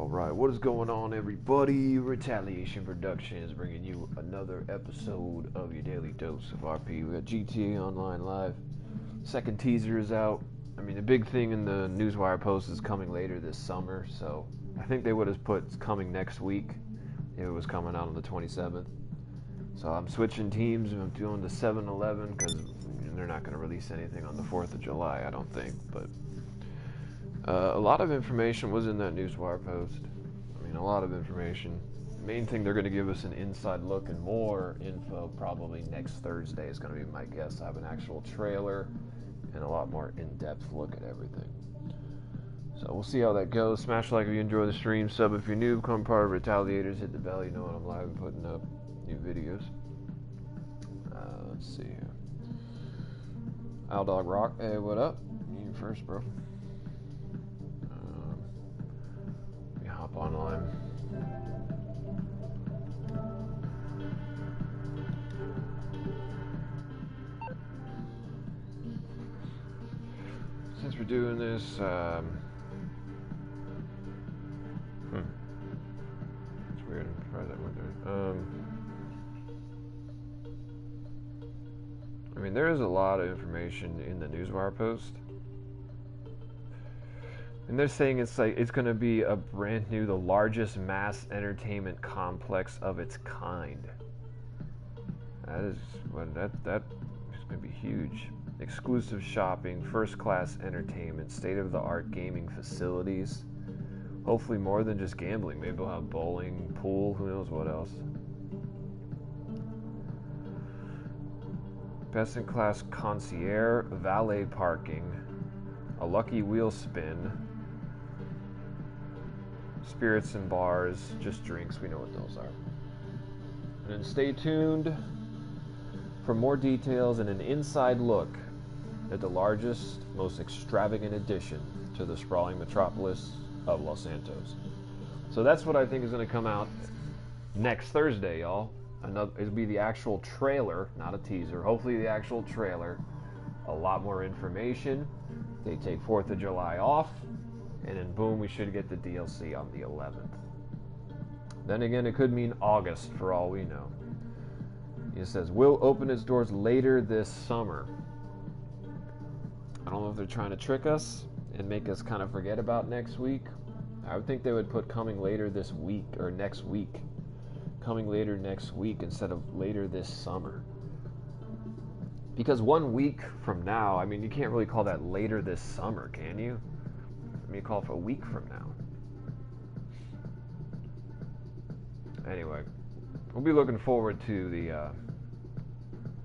Alright, what is going on, everybody? Retaliation Productions bringing you another episode of your daily dose of RP. We got GTA Online Live. Second teaser is out. I mean, the big thing in the Newswire post is coming later this summer, so I think they would have put it's coming next week if it was coming out on the 27th. So I'm switching teams and I'm doing the 7-11 because they're not going to release anything on the 4th of July, I don't think, but a lot of information was in that Newswire post. I mean, a lot of information. The main thing, they're going to give us an inside look and more info probably next Thursday is going to be my guess. I have an actual trailer and a lot more in-depth look at everything. So we'll see how that goes. Smash like if you enjoy the stream. Sub if you're new. Become part of Retaliators. Hit the bell. You know when I'm live and putting up new videos. Let's see here. Dog Rock. Hey, what up? You first, bro. Hop online. Since we're doing this, it's weird. I'm surprised that went there. I mean, there is a lot of information in the Newswire post. And they're saying it's going to be a brand new, the largest mass entertainment complex of its kind. That is that is going to be huge. Exclusive shopping, first-class entertainment, state-of-the-art gaming facilities. Hopefully more than just gambling. Maybe we'll have bowling, pool, who knows what else. Best-in-class concierge, valet parking, a lucky wheel spin. Spirits and bars, just drinks, we know what those are. And then stay tuned for more details and an inside look at the largest, most extravagant addition to the sprawling metropolis of Los Santos. So that's what I think is going to come out next Thursday, y'all. It'll be the actual trailer, not a teaser. Hopefully the actual trailer. A lot more information. They take 4th of July off. And then boom, we should get the DLC on the 11th. Then again, it could mean August for all we know. It says, will open its doors later this summer. I don't know if they're trying to trick us and make us kind of forget about next week. I would think they would put coming later this week or next week. Coming later next week instead of later this summer. Because 1 week from now, I mean, you can't really call that later this summer, can you? Me call for a week from now. Anyway, we'll be looking forward to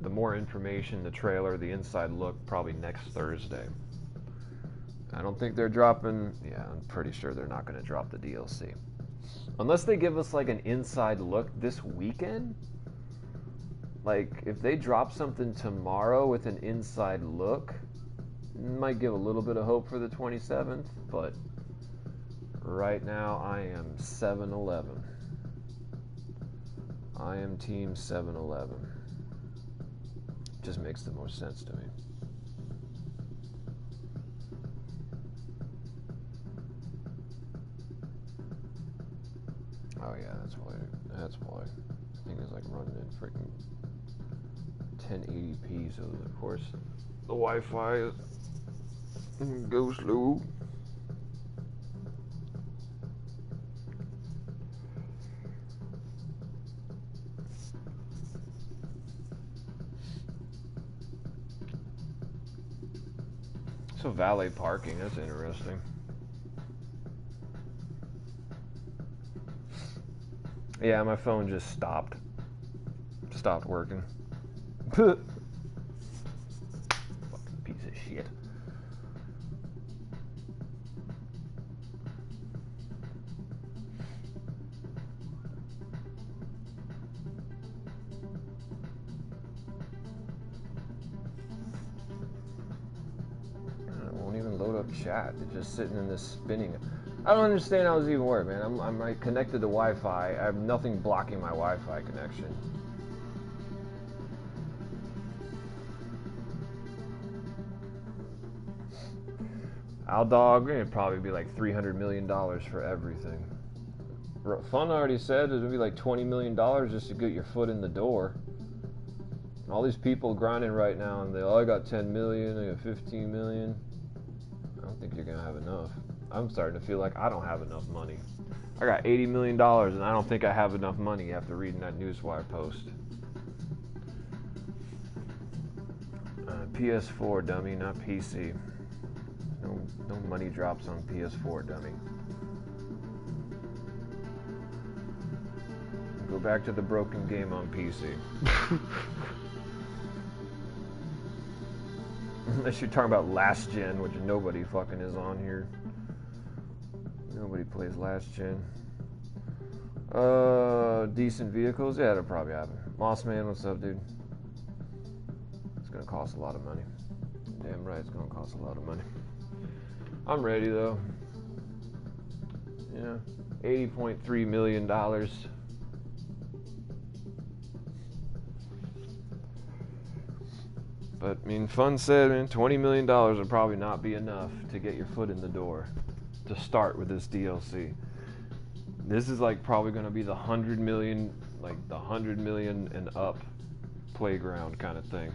the more information, the trailer, the inside look, probably next Thursday. I don't think they're dropping. Yeah, I'm pretty sure they're not going to drop the DLC, unless they give us like an inside look this weekend. Like if they drop something tomorrow with an inside look. Might give a little bit of hope for the 27th, but right now I am 7-11. I am Team 7-11. Just makes the most sense to me. Oh yeah, that's why. That's why. I think it's like running in freaking 1080p, so of course the Wi-Fi is go slow. So valet parking, that's interesting. Yeah, my phone just stopped working. Fucking piece of shit. Chat. It's just sitting in this spinning. I don't understand how this even works, man. I'm like connected to Wi-Fi. I have nothing blocking my Wi-Fi connection. Dog, it'd probably be like $300 million for everything. Fun already said it'd be like $20 million just to get your foot in the door. And all these people grinding right now, and I got 10 million, I got 15 million. I don't think you're gonna have enough. I'm starting to feel like I don't have enough money. I got $80 million, and I don't think I have enough money after reading that Newswire post. PS4, dummy, not PC. No money drops on PS4, dummy. Go back to the broken game on PC. Unless you're talking about last gen, which nobody fucking is on here. Nobody plays last gen. Decent vehicles? Yeah, it'll probably happen. Mossman, what's up, dude? It's gonna cost a lot of money. Damn right, it's gonna cost a lot of money. I'm ready though. Yeah, $80.3 million. But I mean, Fun said, man, $20 million would probably not be enough to get your foot in the door to start with this DLC. This is like probably going to be the 100 million, like the 100 million and up playground kind of thing.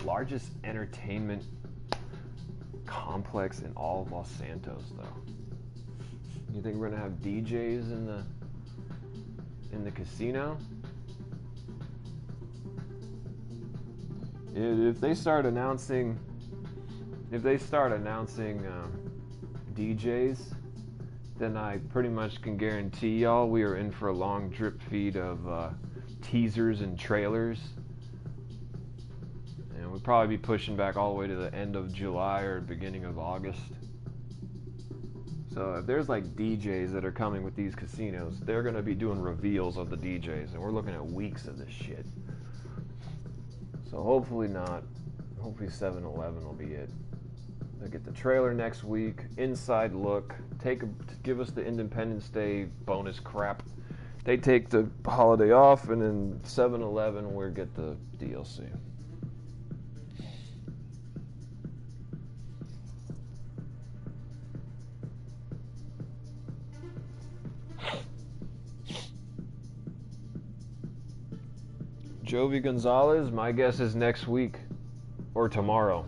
Largest entertainment complex in all of Los Santos, though. You think we're going to have DJs in the casino? If they start announcing DJs, then I pretty much can guarantee y'all we are in for a long drip feed of teasers and trailers. And we'll probably be pushing back all the way to the end of July or beginning of August. So if there's like DJs that are coming with these casinos, they're going to be doing reveals of the DJs, and we're looking at weeks of this shit. So hopefully not. Hopefully 7-Eleven will be it. They'll get the trailer next week, inside look, give us the Independence Day bonus crap. They take the holiday off, and then 7-Eleven we'll get the DLC. Jovi Gonzalez, my guess is next week or tomorrow.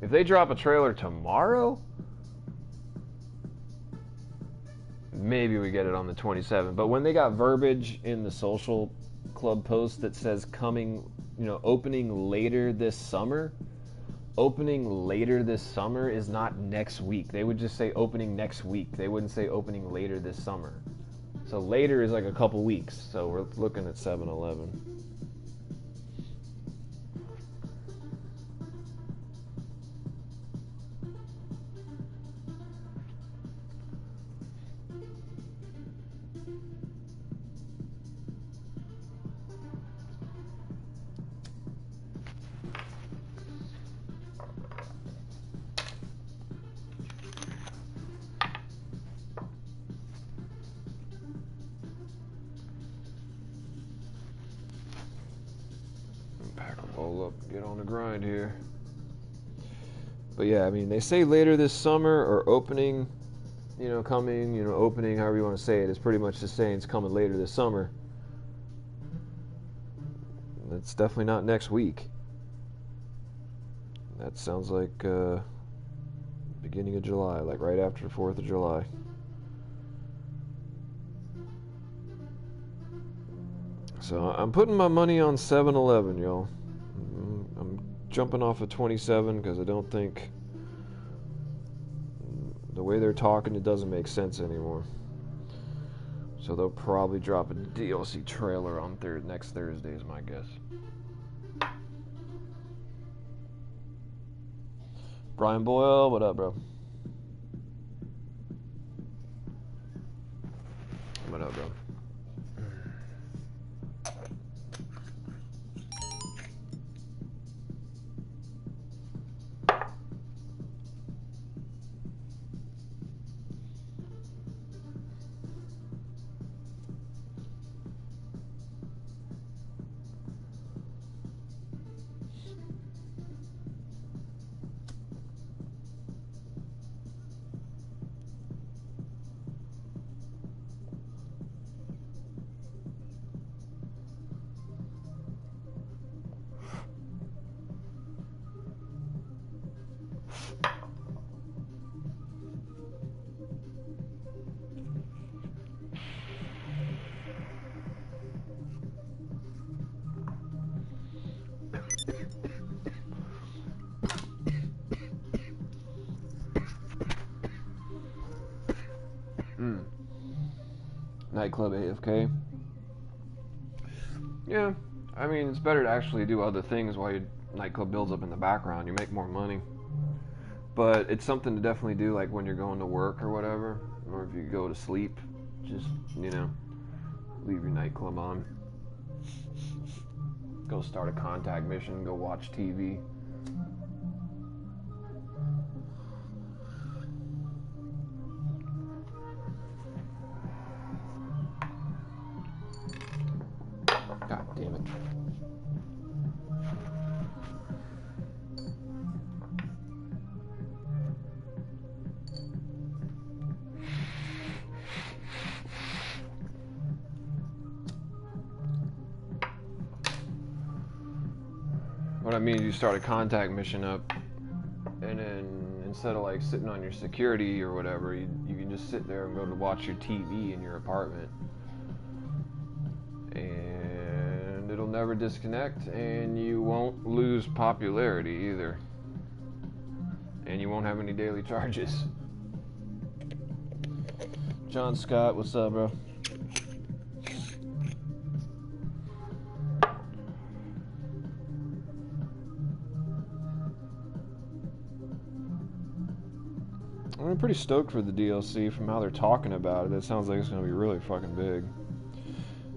If they drop a trailer tomorrow, maybe we get it on the 27th. But when they got verbiage in the social club post that says coming, opening later this summer is not next week. They would just say opening next week. They wouldn't say opening later this summer. So later is like a couple weeks. So we're looking at 7-Eleven. Get on the grind here. But yeah, I mean, they say later this summer or opening, coming, opening, however you want to say it, is pretty much just saying it's coming later this summer. That's definitely not next week. That sounds like beginning of July, like right after the 4th of July. So I'm putting my money on 7-Eleven, y'all. I'm jumping off of 27 because I don't think the way they're talking, it doesn't make sense anymore. So they'll probably drop a DLC trailer on next Thursday is my guess. Brian Boyle, what up, bro? What up, bro? Nightclub AFK. Yeah, I mean, it's better to actually do other things while your nightclub builds up in the background. You make more money. But it's something to definitely do, like when you're going to work or whatever, or if you go to sleep, just, you know, leave your nightclub on. Go start a contact mission, go watch TV. God damn it. What I mean is you start a contact mission up, and then instead of like sitting on your security or whatever, you can just sit there and go to watch your TV in your apartment. And it'll never disconnect, and you won't lose popularity either. And you won't have any daily charges. John Scott, what's up, bro? I'm pretty stoked for the DLC from how they're talking about it. It sounds like it's going to be really fucking big.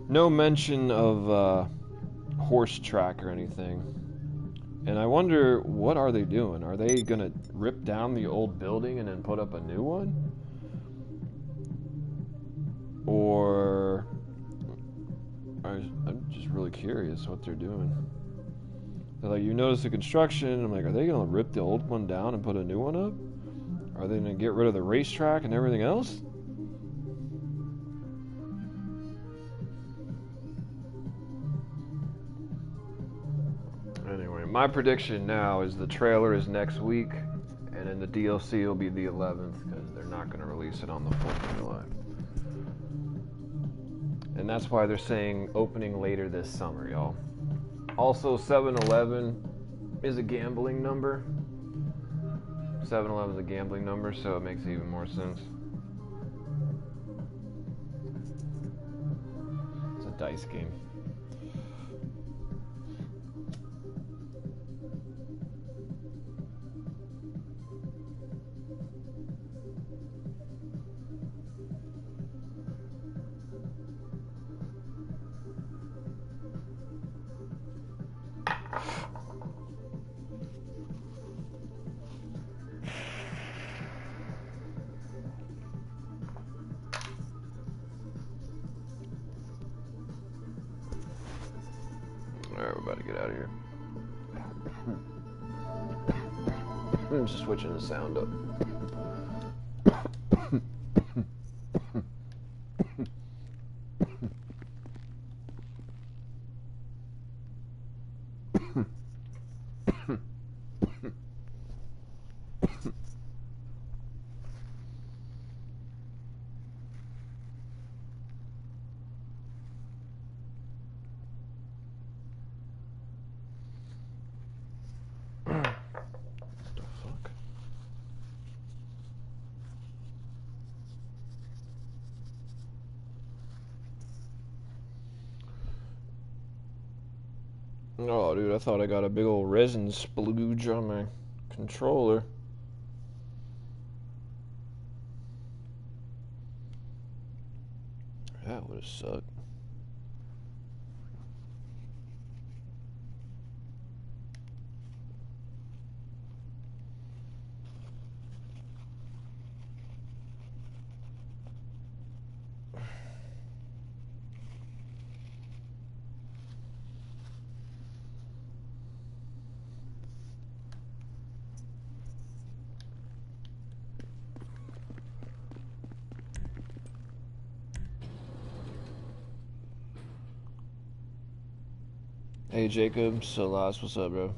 No mention of horse track or anything. And I wonder, what are they doing? Are they going to rip down the old building and then put up a new one? Or... I'm just really curious what they're doing. They're like, you notice the construction. I'm like, are they going to rip the old one down and put a new one up? Are they going to get rid of the racetrack and everything else? Anyway, my prediction now is the trailer is next week, and then the DLC will be the 11th, because they're not going to release it on the 4th of July. And that's why they're saying opening later this summer, y'all. Also, 7-Eleven is a gambling number. 7-Eleven is a gambling number, so it makes even more sense. It's a dice game. Alright, we're about to get out of here. I'm just switching the sound up. Oh, dude, I thought I got a big old resin splooge on my controller. That would have sucked. Hey Jacob, Salas, what's up, bro?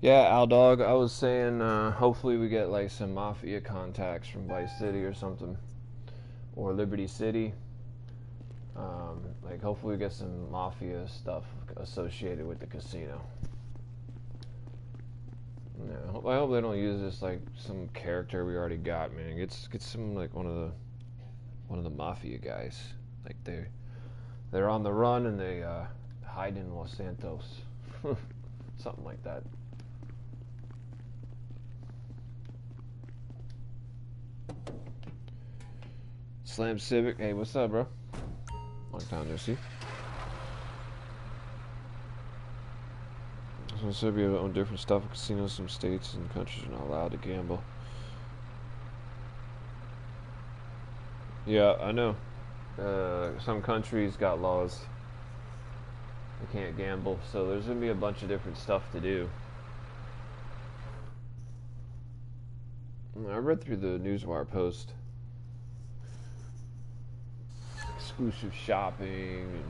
Yeah, Aldog, I was saying, hopefully we get like some Mafia contacts from Vice City or something. Or Liberty City. Like, hopefully we get some Mafia stuff associated with the casino. Yeah, I hope they don't use this like some character we already got, man. Get some like one of the one of the mafia guys. Like they're on the run and they hide in Los Santos. Something like that. Slam Civic, hey, what's up, bro? Long time no see. So Serbia own different stuff in casinos. Some states and countries are not allowed to gamble. Yeah, I know. Some countries got laws. They can't gamble, so there's gonna be a bunch of different stuff to do. I read through the Newswire post. Exclusive shopping.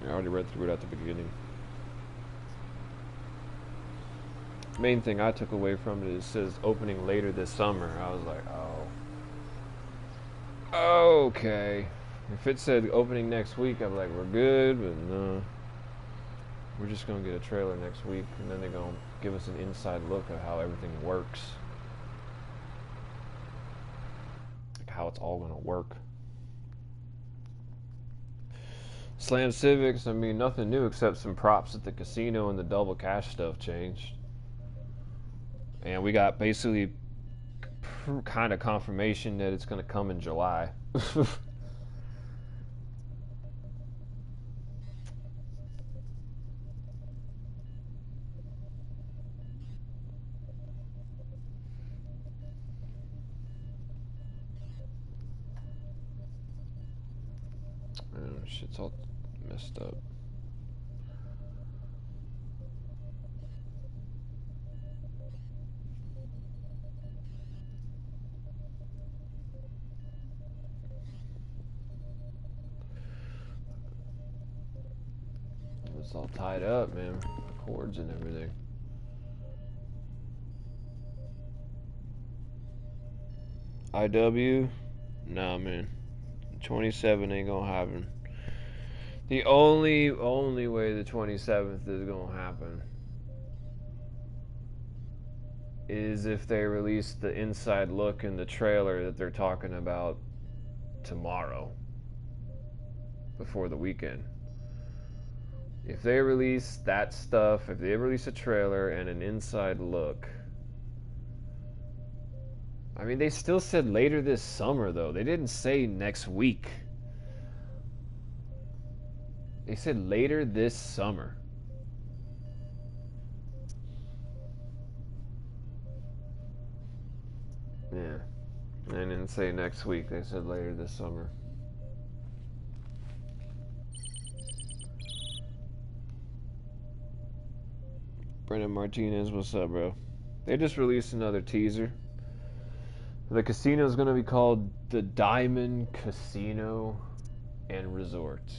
I already read through it at the beginning. Main thing I took away from it is it says opening later this summer. I was like, oh. Okay. If it said opening next week, I'd be like, we're good, but no. We're just going to get a trailer next week, and then they're going to give us an inside look at how everything works. Like how it's all going to work. Slam Civics, I mean, nothing new except some props at the casino and the double cash stuff changed. And we got basically kind of confirmation that it's going to come in July. Shit's all messed up. It's all tied up, man. The cords and everything. IW? Nah, man. 27 ain't gonna happen. The only way the 27th is gonna happen is if they release the inside look in the trailer that they're talking about tomorrow, before the weekend. If they release that stuff, if they release a trailer and an inside look, I mean, they still said later this summer, though. They didn't say next week. They said later this summer. Yeah. They didn't say next week. They said later this summer. Brendan Martinez, what's up, bro? They just released another teaser. The casino is going to be called the Diamond Casino and Resort.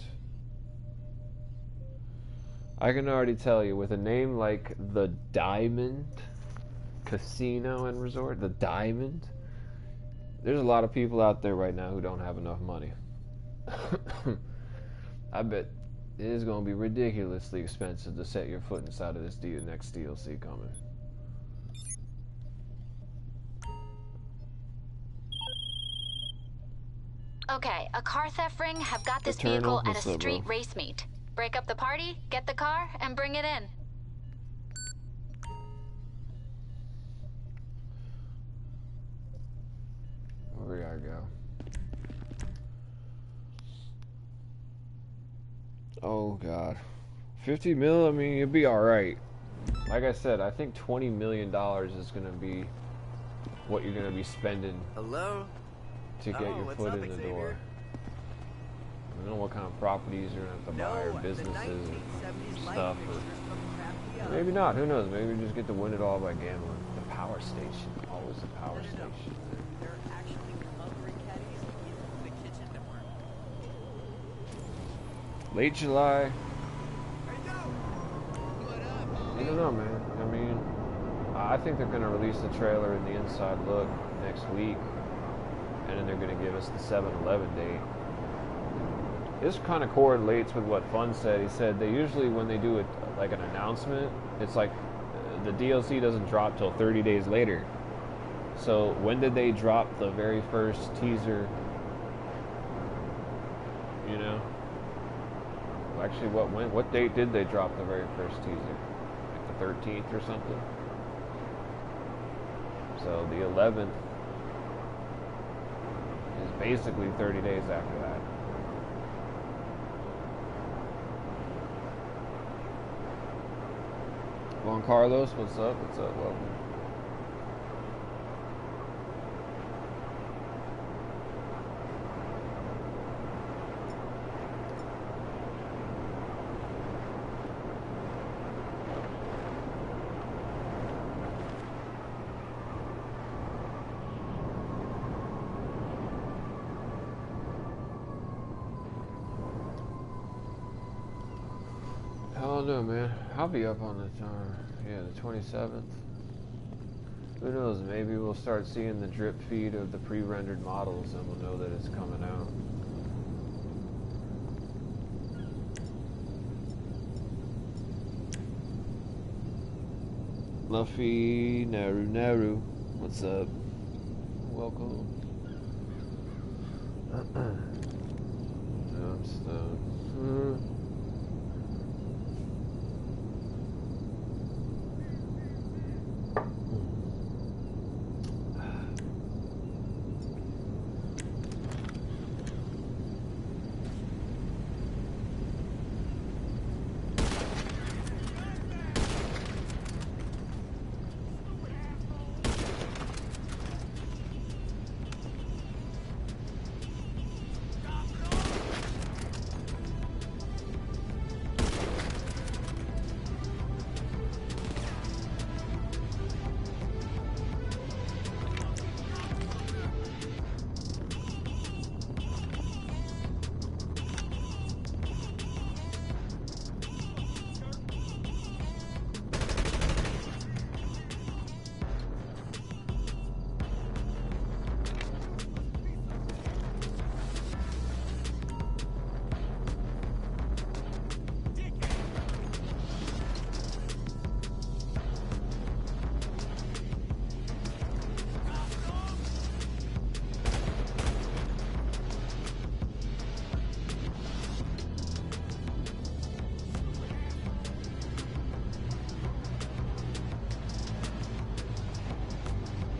I can already tell you, with a name like the Diamond Casino and Resort, the Diamond, there's a lot of people out there right now who don't have enough money. I bet it is going to be ridiculously expensive to set your foot inside of this next DLC coming. Okay, a car theft ring have got this vehicle at a street race meet. Break up the party, get the car, and bring it in. Where we gotta go? Oh God, 50 mil. I mean, you'd be all right. Like I said, I think $20 million is gonna be what you're gonna be spending. Hello. To get your foot in the door. I don't know what kind of properties you're gonna have to buy, or businesses, or stuff, or maybe not. Who knows? Maybe you just get to win it all by gambling. The power station, always the power station. They're actually covering caddies in the kitchen door. Late July. What up? I don't know, man. I mean, I think they're gonna release the trailer and the inside look next week. And then they're going to give us the 7-11 date. This kind of correlates with what Fun said. He said they usually, when they do it like an announcement, it's like the DLC doesn't drop till 30 days later. So when did they drop the very first teaser? You know? Actually, what date did they drop the very first teaser? Like the 13th or something? So the 11th is basically 30 days after that. Juan Carlos, what's up? What's up? Welcome. I don't know, man. I'll be up on the the 27th. Who knows? Maybe we'll start seeing the drip feed of the pre-rendered models, and we'll know that it's coming out. Luffy, Naru, what's up? Welcome. I'm stoned.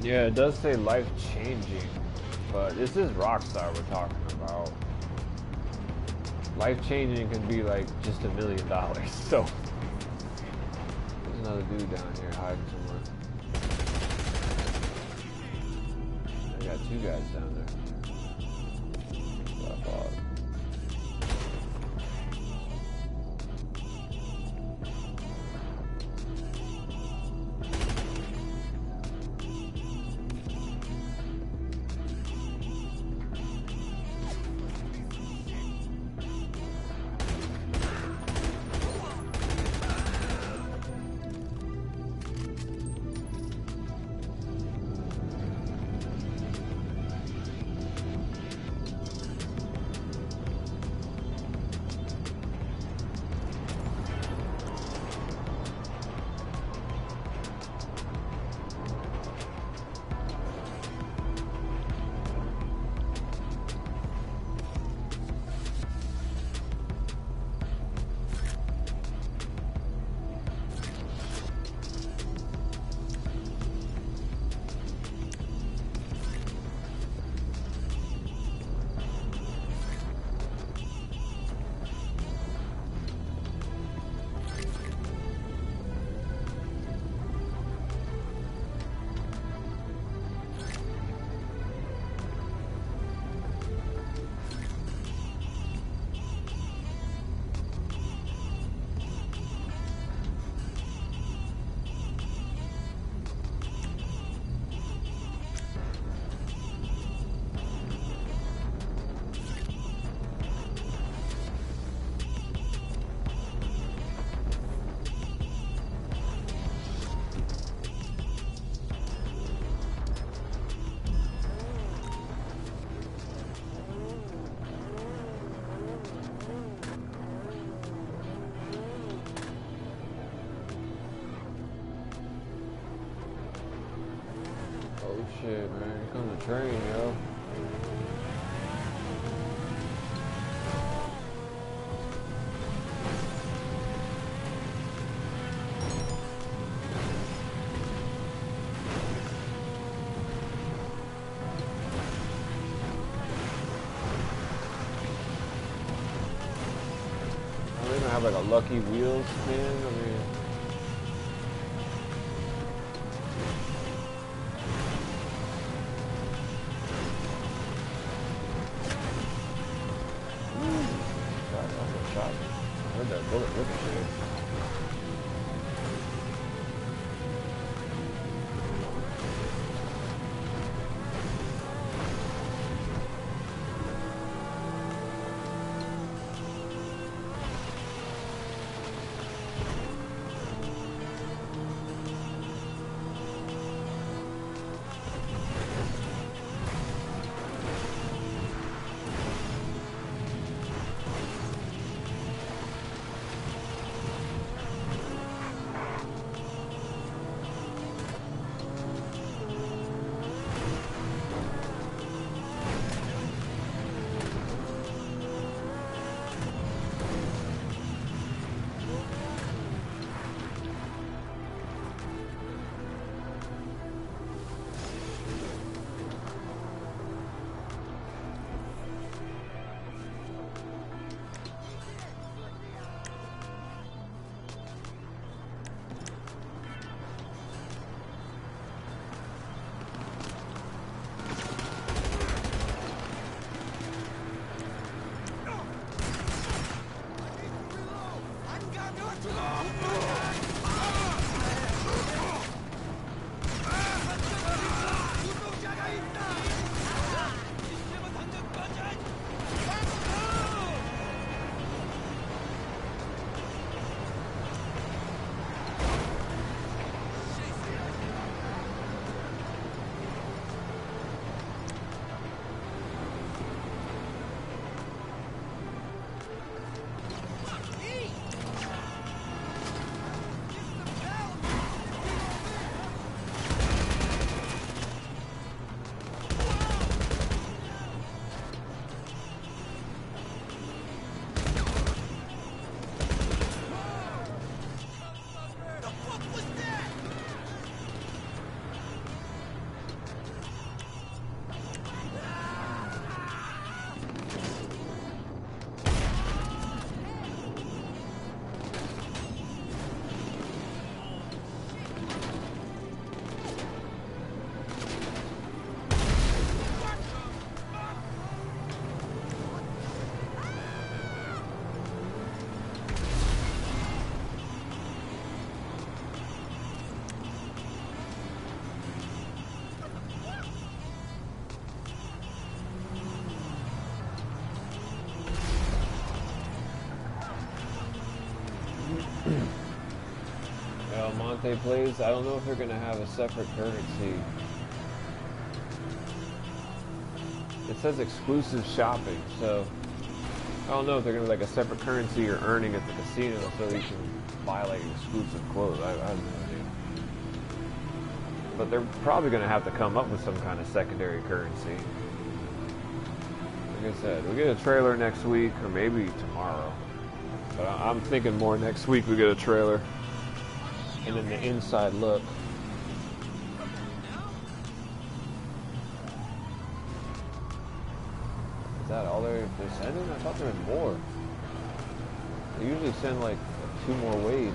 Yeah, it does say life-changing, but this is Rockstar we're talking about. Life-changing can be like just $1 million, so... There's another dude down here hiding somewhere. I got 2 guys down there. That's what I thought. Shit, man. Here comes the train, yo. Are they gonna have like a lucky wheel spin? I mean. I heard that bullet ricochet. Monte plays, I don't know if they're going to have a separate currency. It says exclusive shopping, so I don't know if they're going to be like a separate currency you're earning at the casino so you can buy like exclusive clothes. I have no idea. But they're probably going to have to come up with some kind of secondary currency. Like I said, we get a trailer next week or maybe tomorrow. But I'm thinking more next week we get a trailer. And then the inside look. Is that all they're sending? I thought there was more. They usually send like 2 more waves.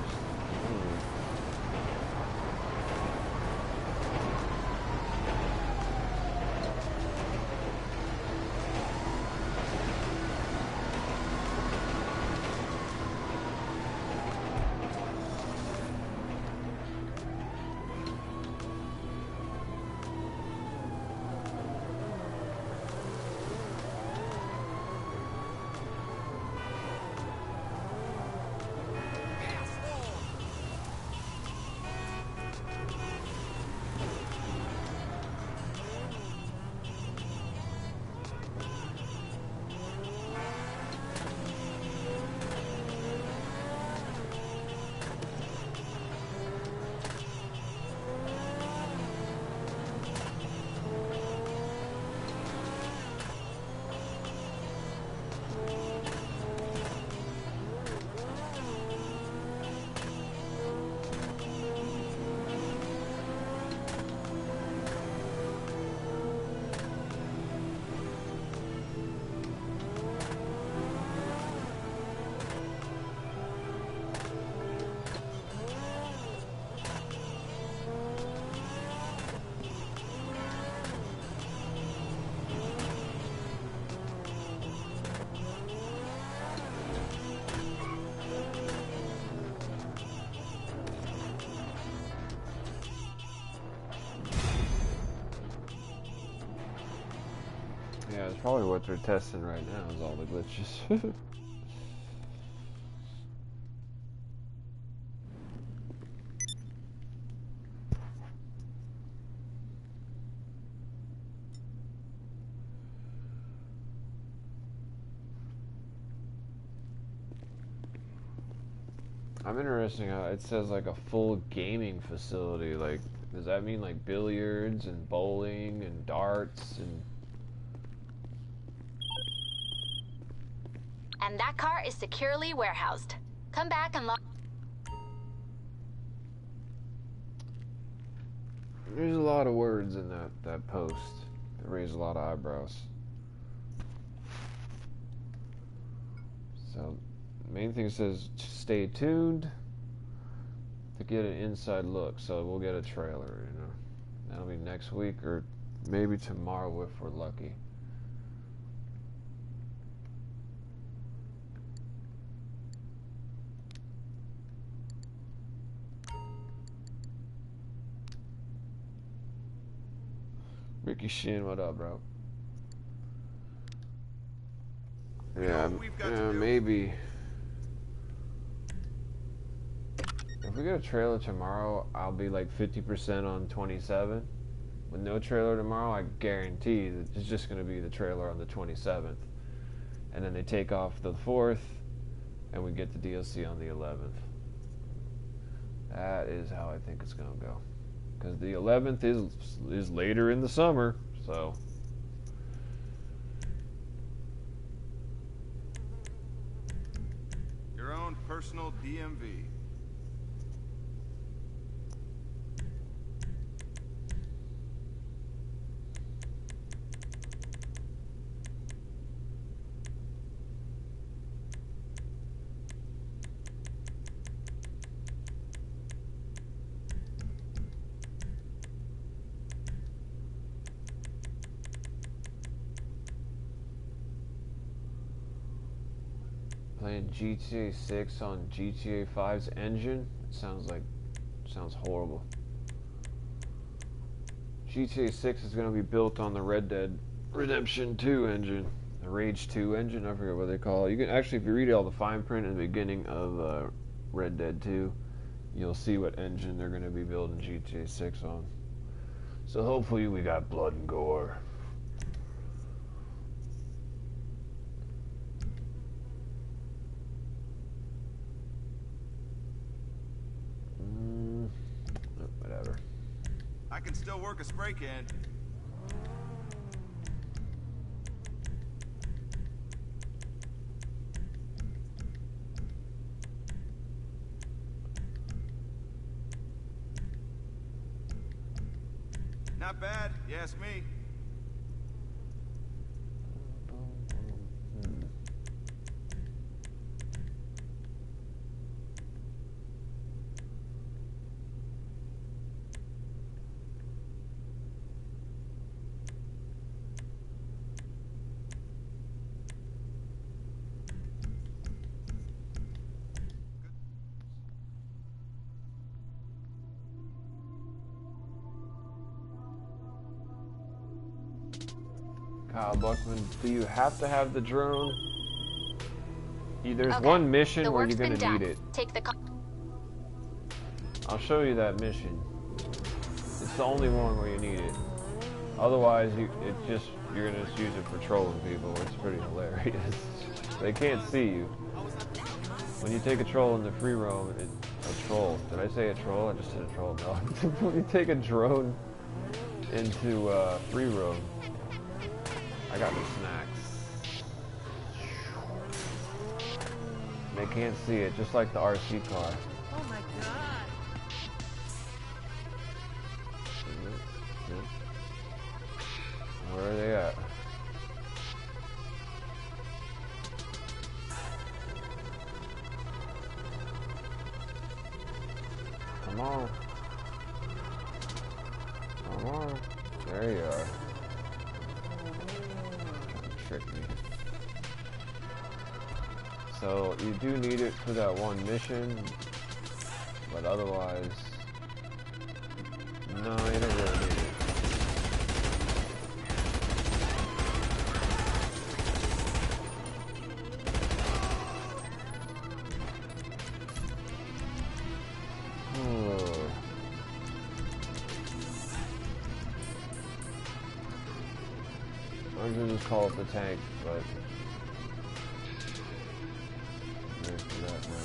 Yeah, it's probably what they're testing right now is all the glitches. I'm interested how it says like a full gaming facility. Like, does that mean like billiards and bowling and darts and... And that car is securely warehoused. Come back and lock. There's a lot of words in that post. It raised a lot of eyebrows. So, the main thing says stay tuned to get an inside look. So we'll get a trailer, you know. That'll be next week or maybe tomorrow if we're lucky. Ricky Shin, what up, bro? Yeah, maybe. If we get a trailer tomorrow, I'll be like 50% on 27. With no trailer tomorrow, I guarantee that it's just going to be the trailer on the 27th. And then they take off the 4th, and we get the DLC on the 11th. That is how I think it's going to go. Because the 11th is later in the summer, so... Your own personal DMV. Playing GTA 6 on GTA 5's engine? It sounds horrible. GTA 6 is going to be built on the Red Dead Redemption 2 engine. The Rage 2 engine, I forget what they call it. You can actually, if you read all the fine print in the beginning of Red Dead 2, you'll see what engine they're going to be building GTA 6 on. So hopefully we got blood and gore. Whatever. I can still work a spray can. Not bad, you ask me. Kyle Buckman, do you have to have the drone? There's Okay, one mission the where work's you're been gonna need done. it. Take the car. I'll show you that mission. It's the only one where you need it. Otherwise, you're gonna just use it for trolling people. It's pretty hilarious. They can't see you. When you take a troll into free roam, a troll. Did I say a troll? I just said a troll. No. When you take a drone into free roam, I got the snacks. They can't see it, just like the RC car. Oh my god. Where are they at? Come on. Come on. There you are. Trick me. So you do need it for that one mission, but otherwise, no, you don't really need it. was gonna just call up the tank, but ready for that now.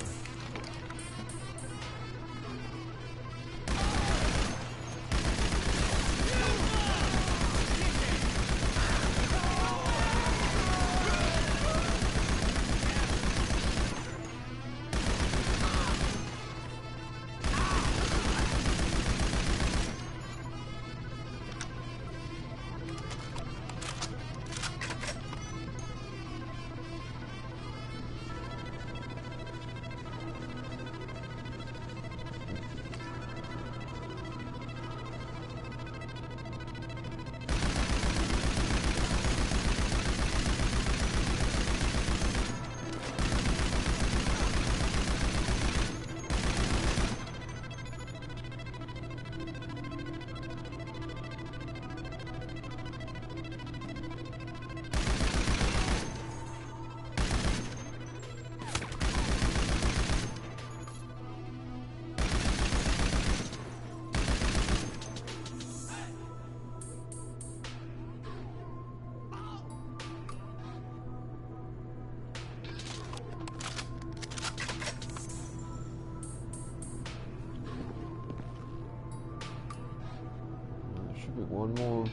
One more.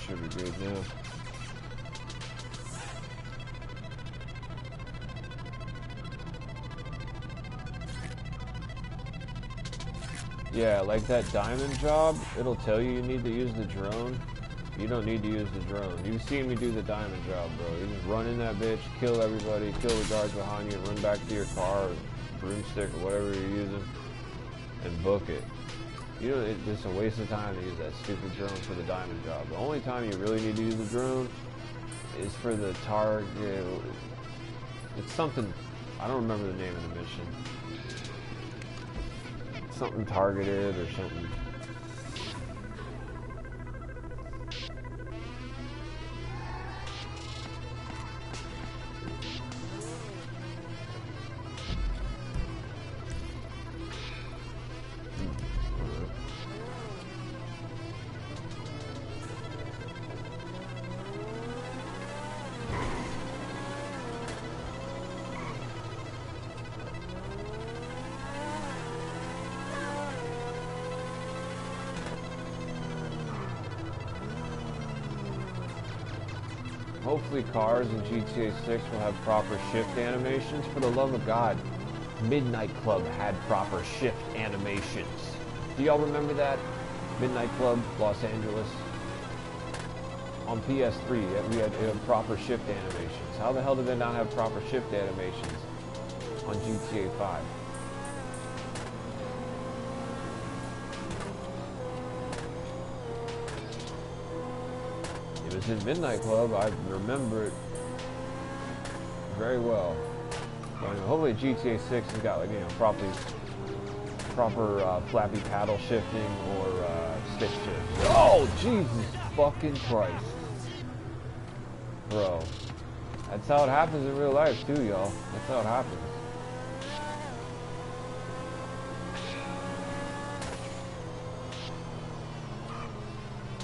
Should be good now. Yeah, like that diamond job, it'll tell you need to use the drone. You don't need to use the drone. You've seen me do the diamond job, bro. You just run in that bitch, kill everybody, kill the guards behind you, and run back to your car or broomstick or whatever you're using, and book it. You know, it's just a waste of time to use that stupid drone for the diamond job. The only time you really need to use the drone is for the target. It's something, I don't remember the name of the mission. Something targeted or something. Hopefully cars in GTA 6 will have proper shift animations. For the love of God, Midnight Club had proper shift animations. Do y'all remember that? Midnight Club, Los Angeles. On PS3, we had proper shift animations. How the hell did they not have proper shift animations on GTA 5? It was in Midnight Club. I remember it very well. But hopefully GTA 6 has got, like, you know, proper flappy paddle shifting or stick shift. Oh, Jesus fucking Christ. Bro. That's how it happens in real life too, y'all. That's how it happens.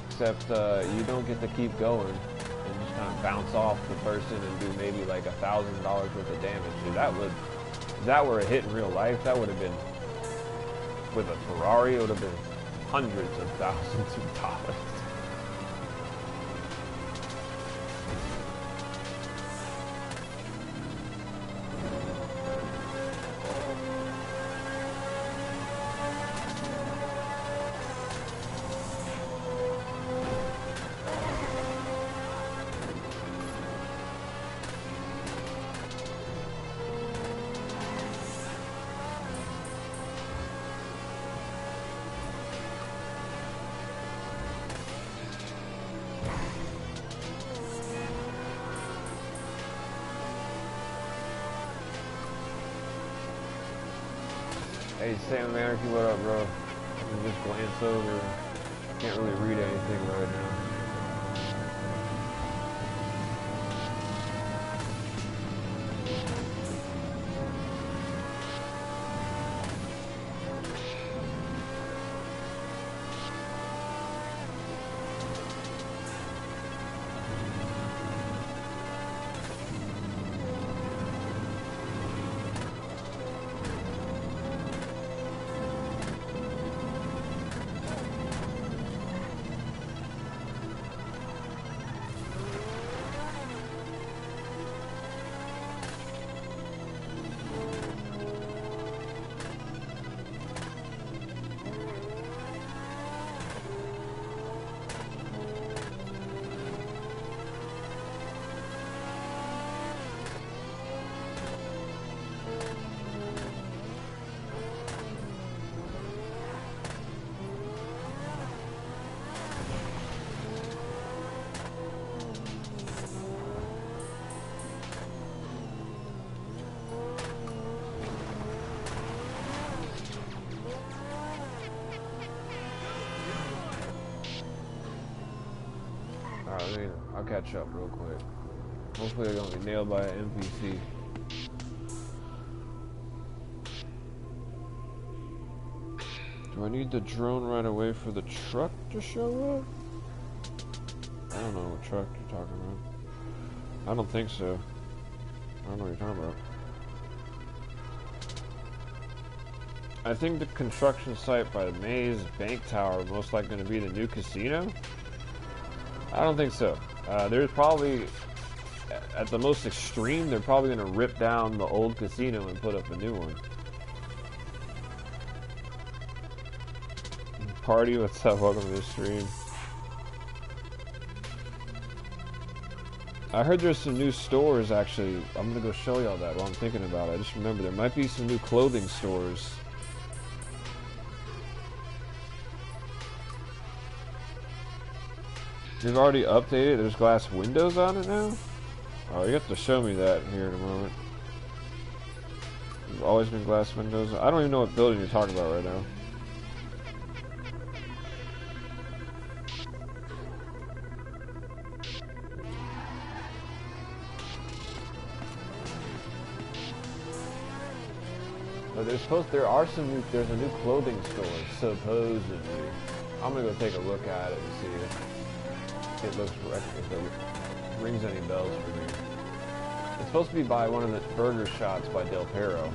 Except you don't get to keep going and just kind of bounce off the person and do maybe like $1,000 worth of damage. Dude, if that were a hit in real life, that would have been, with a Ferrari, it would have been hundreds of thousands of dollars. Hey, Sam Anarchy, what up, bro? I just glance over. Can't really read anything right now. I'll catch up real quick. Hopefully I don't get nailed by an NPC. Do I need the drone right away for the truck to show up? I don't know what truck you're talking about. I don't think so. I don't know what you're talking about. I think the construction site by the Maze Bank Tower most likely going to be the new casino. I don't think so. There's probably, at the most extreme, they're probably going to rip down the old casino and put up a new one. Party, what's up? Welcome to the stream. I heard there's some new stores, actually. I'm going to go show y'all that while I'm thinking about it. I just remember there might be some new clothing stores. They've already updated. There's glass windows on it now? Oh, you have to show me that here in a moment. There's always been glass windows. I don't even know what building you're talking about right now. But there's a new clothing store, supposedly. I'm gonna go take a look at it and see if it looks correct, if it rings any bells for me. It's supposed to be by one of the burger shots by Del Perro.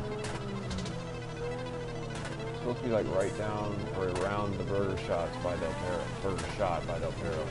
It's supposed to be like right down or around the burger shots by Del Perro. Burger shot by Del Perro.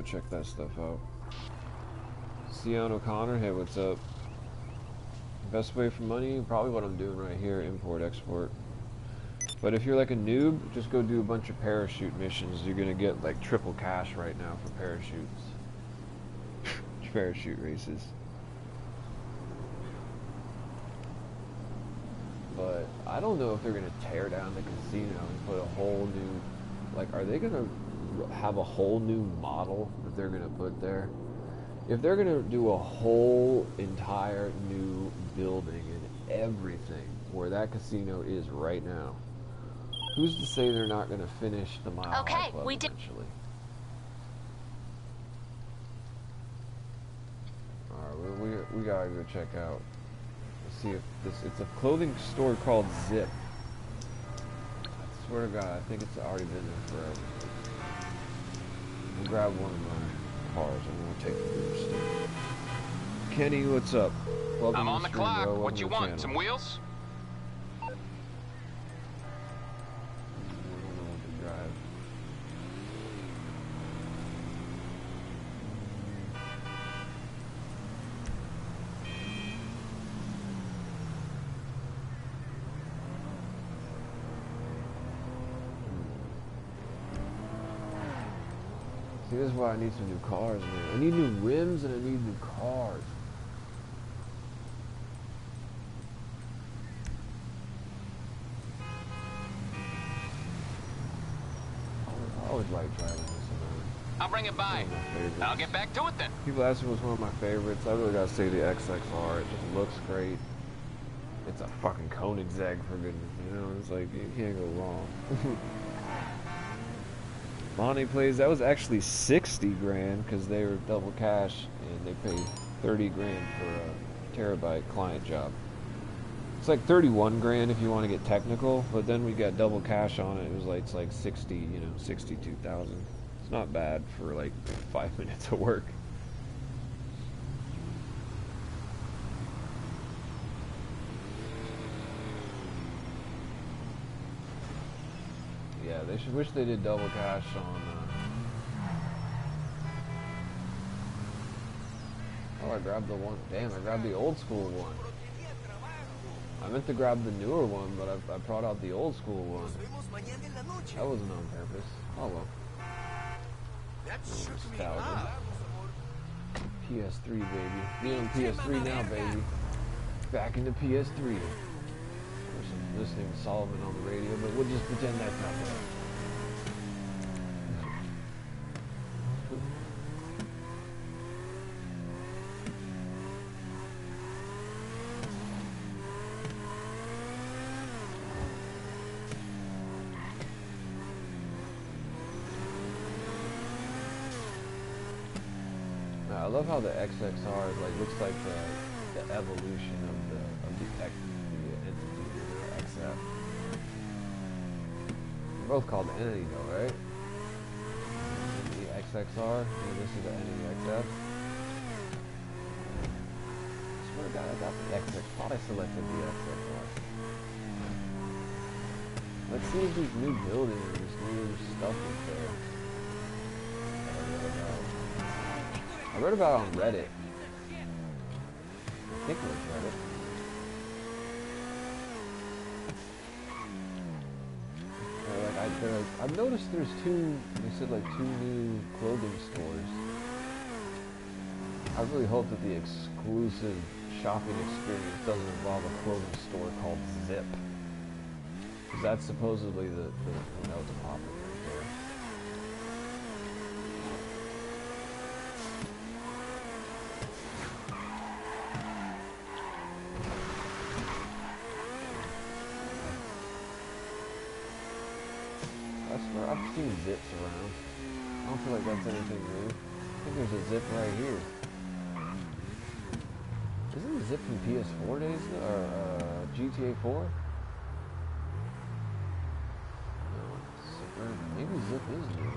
Check that stuff out. Sion O'Connor, hey, what's up? Best way for money? Probably what I'm doing right here, import, export. But if you're like a noob, just go do a bunch of parachute missions. You're gonna get like triple cash right now for parachutes. Parachute races. But I don't know if they're gonna tear down the casino and put a whole new, like, are they gonna have a whole new model that they're gonna put there? If they're gonna do a whole entire new building and everything where that casino is right now, who's to say they're not gonna finish the Mile High Club eventually? Alright, well, we gotta go check out. Let's see if it's a clothing store called Zip. I swear to God, I think it's already been there forever. We'll grab one of my cars and we'll take the boost. Kenny, what's up? Welcome I'm on the clock. Bro. What you want? Some wheels? See, this is why I need some new cars, man. I need new rims and I need new cars. I always like driving this, man. I'll bring it by. I'll get back to it then. People ask me what's one of my favorites. I really gotta say the XXR. It just looks great. It's a fucking Koenigsegg, for goodness, you know? It's like, you can't go wrong. Monty plays, that was actually 60 grand because they were double cash and they paid 30 grand for a terabyte client job. It's like 31 grand if you want to get technical, but then we got double cash on it. It was like, it's like 60, you know, 62,000. It's not bad for like 5 minutes of work. Yeah, they should wish they did double cash on. Oh, I grabbed the one. Damn, I grabbed the old school one. I meant to grab the newer one, but I brought out the old school one. That wasn't on purpose. Oh well. Nostalgia. PS3, baby. Be on PS3 now, baby. Back into PS3. I'm listening to Solomon on the radio, but we'll just pretend that's not there. I love how the XXR is like looks like the evolution of the entity, the XF. They're both called the Entity though, right? The XXR, and this is the Entity XF. I swear to God, I got the XX. Thought I selected the XXR. Let's see if these new buildings, this new stuff is there. I read about it on Reddit. I think it was Reddit. I've noticed there's they said like 2 new clothing stores. I really hope that the exclusive shopping experience doesn't involve a clothing store called Zip. Because that's supposedly the that was a popular right there. I've seen zips around. I don't feel like that's anything new. I think there's a zip right here. Isn't the zip from PS4 days or GTA 4? No, maybe zip is new.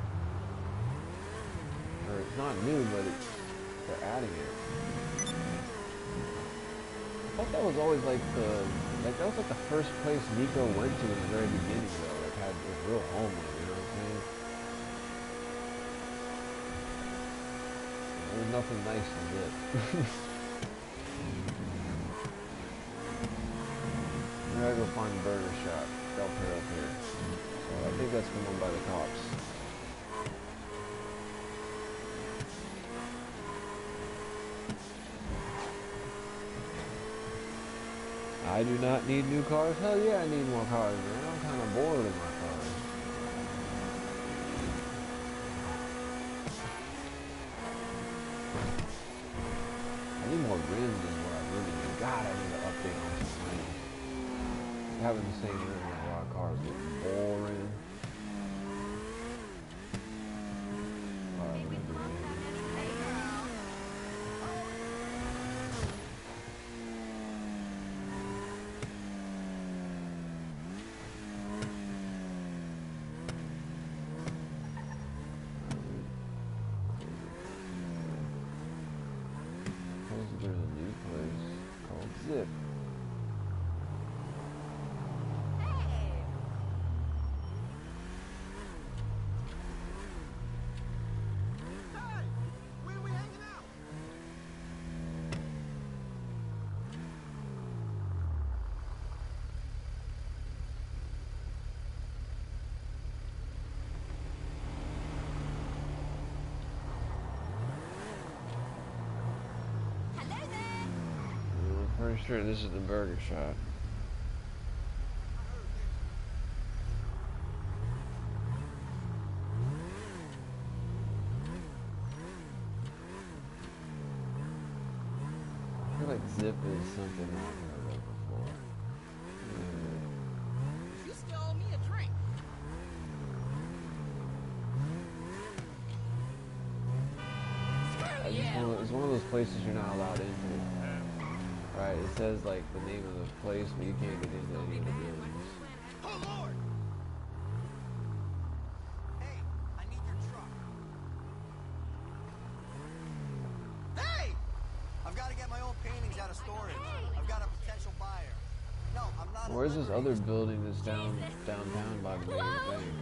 Or it's not new, but they're adding it. I thought that was always like that was like the first place Nico went to in the very beginning though. Like had was real homely, you know what I'm saying? There's nothing nice to zip. I gotta go find a burger shop. Del Perro up here. So I think that's been owned by the cops. I do not need new cars. Hell yeah, I need more cars, man. I'm kind of bored of my cars. I need more rims is what I really need. God, I need to update on some rims. Having the same rims on a lot of cars gets boring. There's a new place called Zip. pretty sure this is the burger shop. I feel like Zip is something I've heard of before. You still owe me a drink. It's one of those places you're not allowed into. Right, it says like the name of the place, but you can't get into any of the buildings. Oh Lord! Hey, I need your truck. Hey! I've got to get my old paintings out of storage. I've got a potential buyer. No, I'm not. Where's this other building that's downtown by the main thing?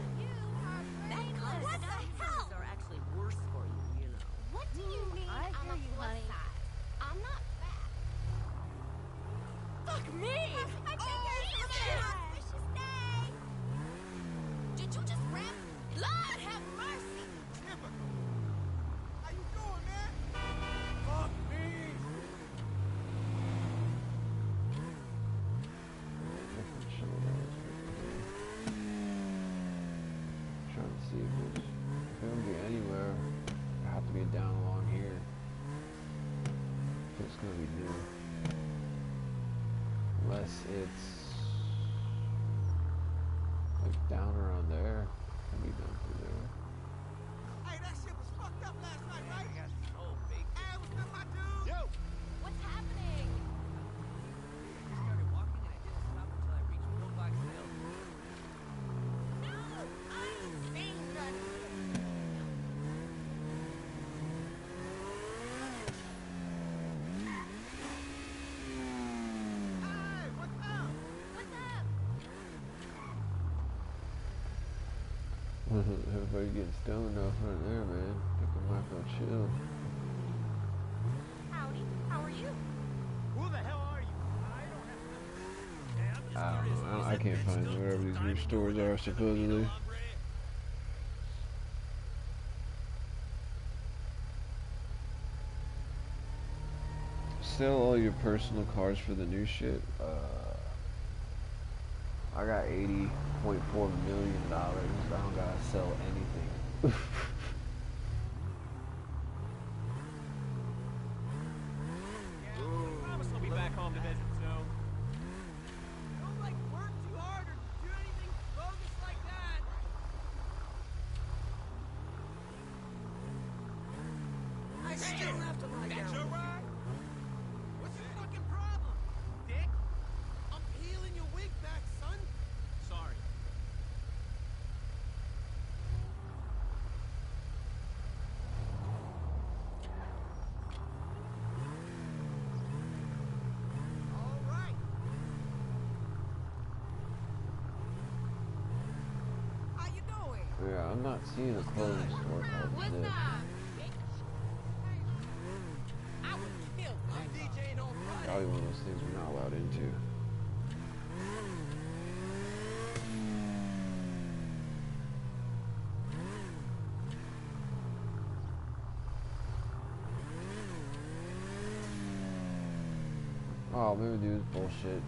What the hell? Are actually worse for you, you know. What do you mean I on hear the you, flip honey. side? I'm not fat. Fuck me! I think I vicious day! Did you just rap? Lord have mercy! Typical. How you doing, man? Fuck me! Trying to see if it's gonna be anywhere. I have to be down along here. If it's gonna be new. Unless it's like down around there. Can be down through there. Hey, that shit was fucked up last night, right? Hey, what's up, my dude? Yo! What's happening? I started walking and I didn't stop until I reached Pillbox Hill. No! I ain't seen nothing. Hey, what's up? What's up? Everybody getting stoned off right there, man. Think I might go chill. Howdy. How are you? Who the hell are you? I don't know. I can't find wherever these new stores are, supposedly. Sell all your personal cars for the new shit. I got $80.4 million. I don't gotta sell anything. I promise I'll be back home to visit soon. Don't like work too hard or do anything bogus like that. I still have to lie down. That's your ride? What's your fucking problem, dick? I'm peeling your wig back, son. Sorry. All right. How you doing? Yeah, I'm not seeing a clothing store called Zip. I would kill you. I'm DJing on Friday. Probably one of those things we're not allowed into. Oh, maybe dude, bullshit.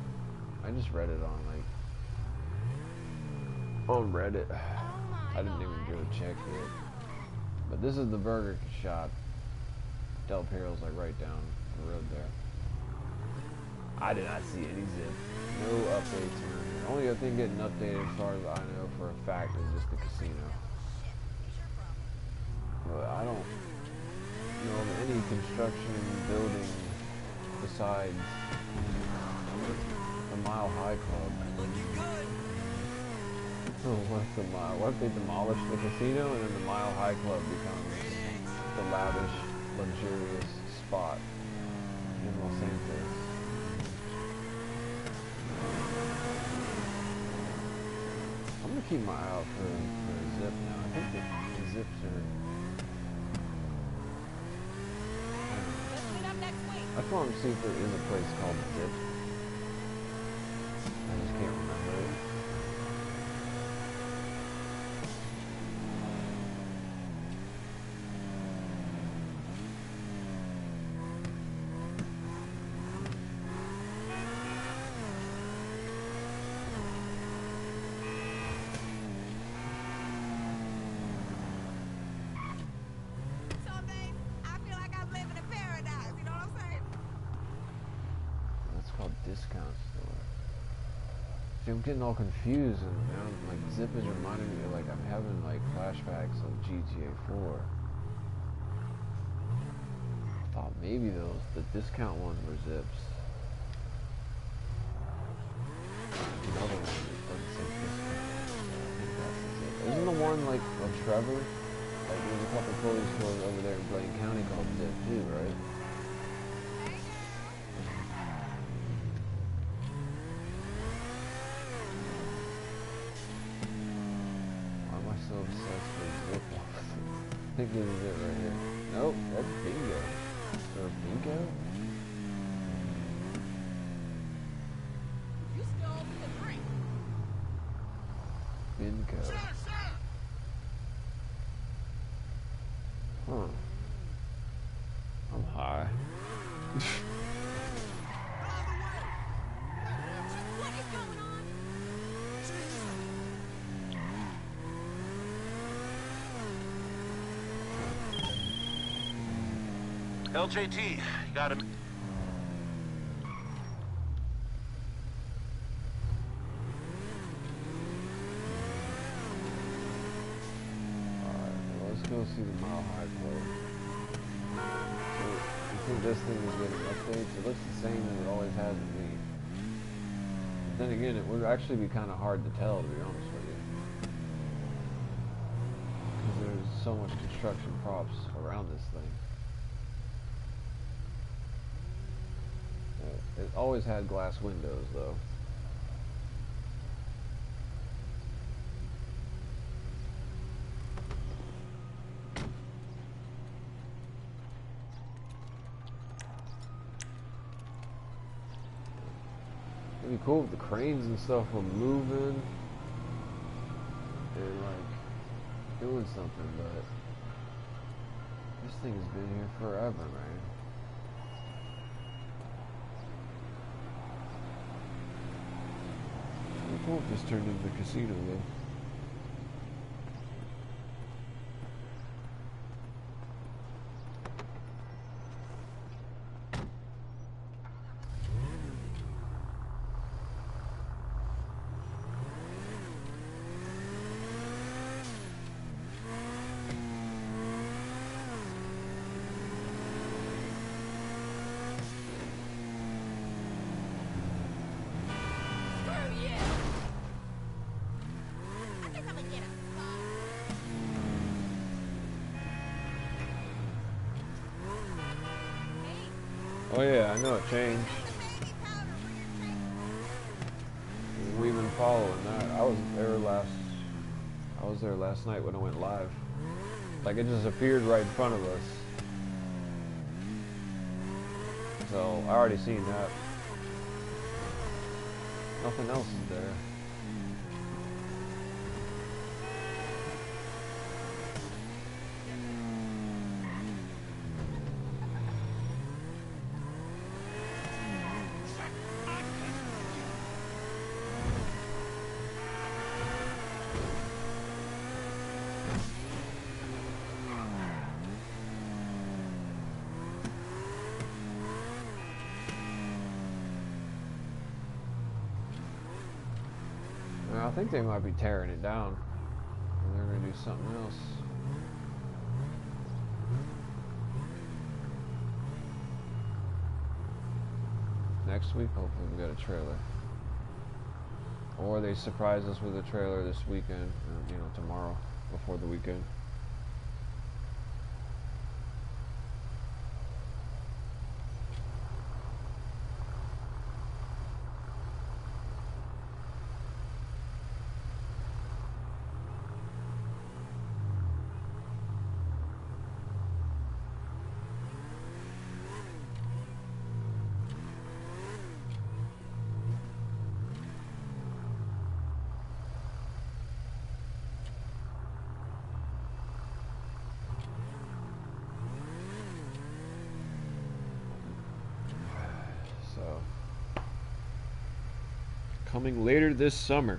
I just read it on Reddit. I didn't even go check it. But this is the burger shop. Del Perro's like right down the road there. I did not see any Zip. No updates around here. Only thing getting updated as far as I know for a fact is just the casino. But I don't know of any construction building besides the Mile High Club. Oh, what's the Mile? What if they demolish the casino and then the Mile High Club becomes the lavish, luxurious spot in Los Angeles? I'm gonna keep my eye out for Zip now. I think the Zips are. I just want to see if there is a place called Zip. I just can't remember it. See, I'm getting all confused, and now like Zip is reminding me, like I'm having like flashbacks of GTA 4. I thought maybe the discount ones were Zips. Another one that doesn't say discount. I think that's Zip. Isn't the one like of Trevor? Like there's a couple clothing stores over there in Blaine County called Zip too, right? So obsessed with Zip offices. I think this is it right here. Nope, that's Bingo. Or Bingo? You still owe me a drink. Bingo. Huh. I'm high. What is going on? LJT, you got him. Alright, well, let's go see the Mile High Club. So, you think this thing is getting updates? It looks the same as it always has to be. But then again, it would actually be kind of hard to tell, to be honest with you. Because there's so much construction props around this thing. It always had glass windows, though. It'd be cool if the cranes and stuff were moving and, like, doing something, but this thing has been here forever, man. It'd be cool if this turned into a casino, though. Oh yeah, I know it changed. We've been following that. I was there last night when I went live. Like it just appeared right in front of us. So I already seen that. Nothing else is there. I think they might be tearing it down. And they're going to do something else. Next week, hopefully we got a trailer. Or they surprise us with a trailer this weekend, you know, tomorrow, before the weekend. Coming later this summer,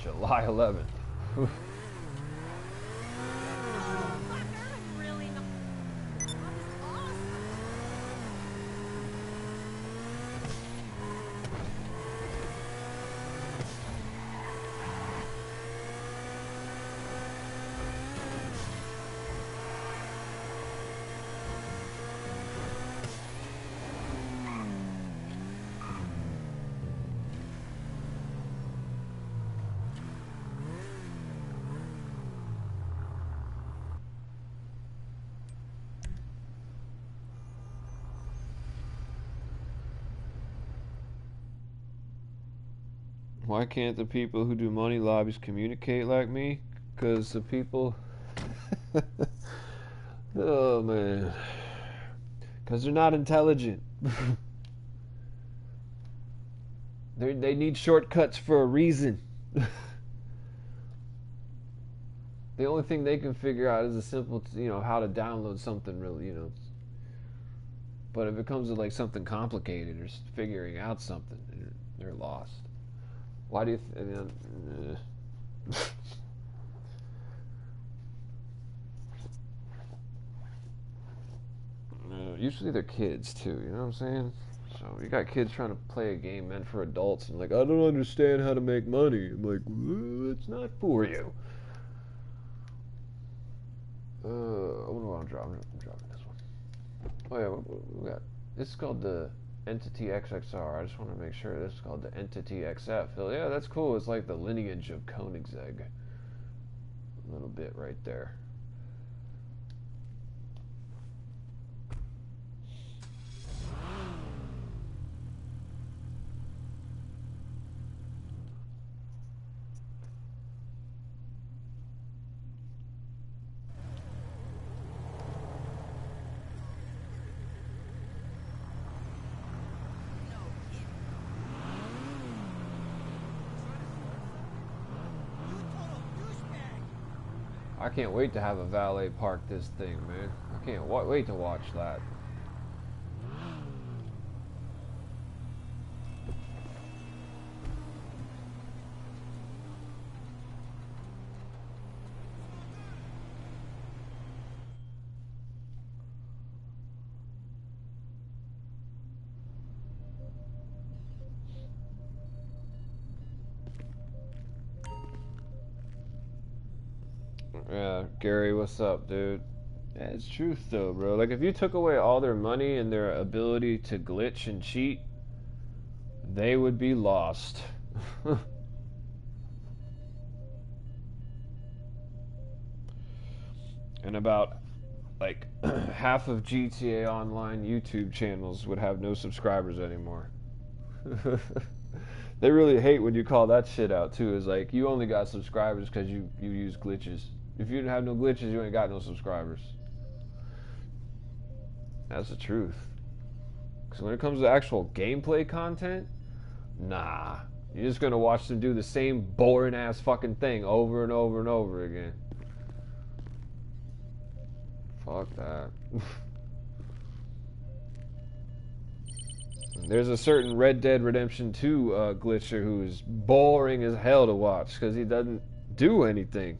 July 11th. Why can't the people who do money lobbies communicate like me? Because the people... Oh, man. Because they're not intelligent. They need shortcuts for a reason. The only thing they can figure out is a simple, how to download something really, But if it comes to like something complicated or figuring out something, they're lost. Why do you? Usually they're kids too. You know what I'm saying? So you got kids trying to play a game meant for adults, and like, I don't understand how to make money. I'm like, well, it's not for you. I wonder what I'm dropping. I'm dropping this one. Oh yeah, we got. This is called the Entity XXR. I just want to make sure this is called the Entity XF. So yeah, that's cool. It's like the lineage of Koenigsegg. A little bit right there. I can't wait to have a valet park this thing, man. I can't wait to watch that. Yeah, Gary, what's up, dude? Yeah, it's truth though, bro. Like, if you took away all their money and their ability to glitch and cheat, they would be lost. And about, like, half of GTA Online YouTube channels would have no subscribers anymore. They really hate when you call that shit out, too. It's like, you only got subscribers because you use glitches. If you didn't have no glitches, you ain't got no subscribers. That's the truth. Because when it comes to actual gameplay content, nah. You're just going to watch them do the same boring-ass fucking thing over and over and over again. Fuck that. There's a certain Red Dead Redemption 2 glitcher who is boring as hell to watch because he doesn't do anything.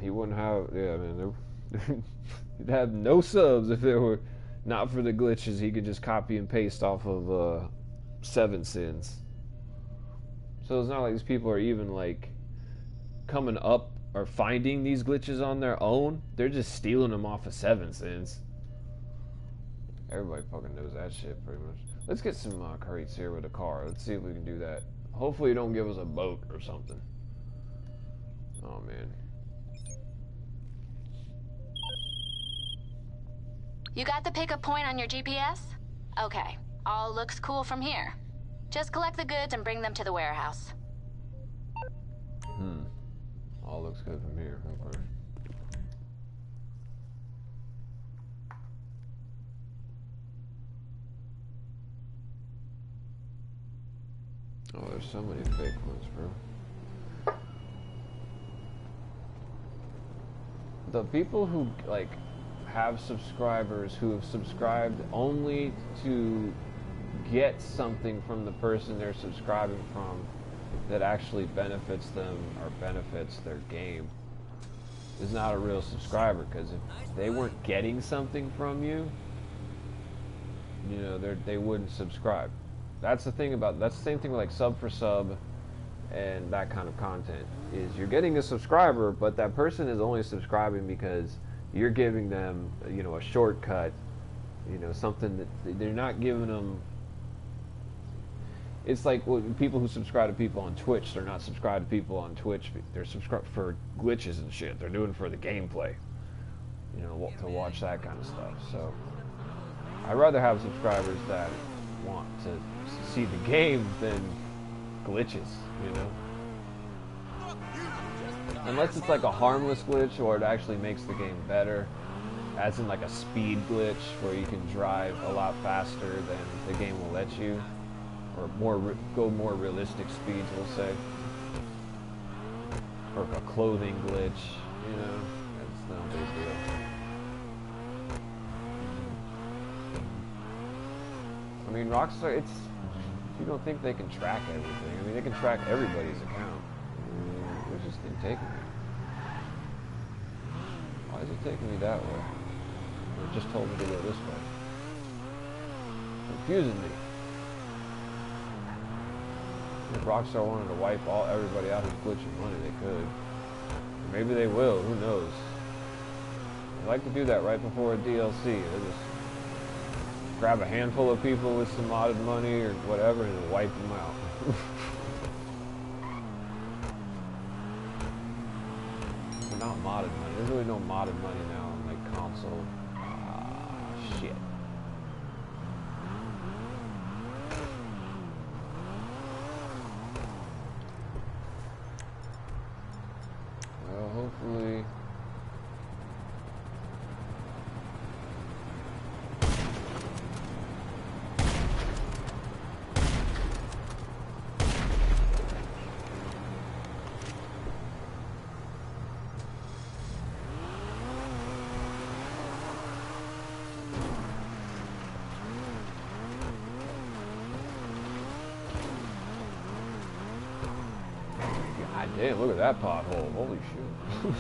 He wouldn't have, yeah, man, he'd have no subs if it were not for the glitches. He could just copy and paste off of 7 Sins. So it's not like these people are even like coming up or finding these glitches on their own. They're just stealing them off of 7 Sins. Everybody fucking knows that shit pretty much. Let's get some crates here with a car. Let's see if we can do that. Hopefully you don't give us a boat or something. Oh man. You got the pickup point on your GPS? Okay, all looks cool from here. Just collect the goods and bring them to the warehouse. All looks good from here, okay. Oh, there's so many fake ones, bro. The people who, like, have subscribers who have subscribed only to get something from the person they're subscribing from that actually benefits them or benefits their game is not a real subscriber, because if they weren't getting something from you, you know, they wouldn't subscribe. That's the thing about, that's the same thing with like sub for sub and that kind of content, is you're getting a subscriber, but that person is only subscribing because you're giving them, you know, a shortcut, you know, something that they're not giving them. It's like people who subscribe to people on Twitch, they're not subscribed to people on Twitch. They're subscribed for glitches and shit. They're doing it for the gameplay, you know, to watch that kind of stuff. So I'd rather have subscribers that want to see the game than glitches, you know? Unless it's like a harmless glitch or it actually makes the game better, as in like a speed glitch where you can drive a lot faster than the game will let you, or go more realistic speeds, we'll say, or a clothing glitch, you know, that's no big deal. I mean, Rockstar, you don't think they can track everything. I mean, they can track everybody's account. It just didn't take me. Why is it taking me that way? It just told me to go this way. Confusing me. If Rockstar wanted to wipe everybody out who's glitching money, they could. Or maybe they will, who knows. They like to do that right before a DLC. They just grab a handful of people with some modded money or whatever and wipe them out. Not modded money. There's really no modded money now on like console. Shit. Well, hopefully. Damn, look at that pothole. Holy shit.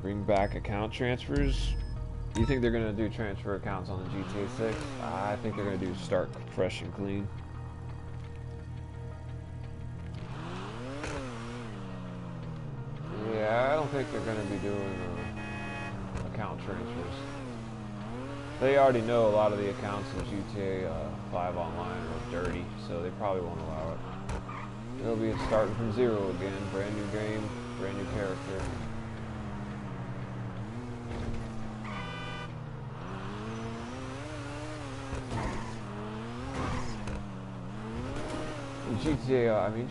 Bring back account transfers. Do you think they're going to do transfer accounts on the GTA 6? I think they're going to do start fresh and clean. Yeah, I don't think they're going to be doing account transfers. They already know a lot of the accounts in GTA 5 Online are dirty, so they probably won't allow it. It'll be starting from zero again, brand new game, brand new character.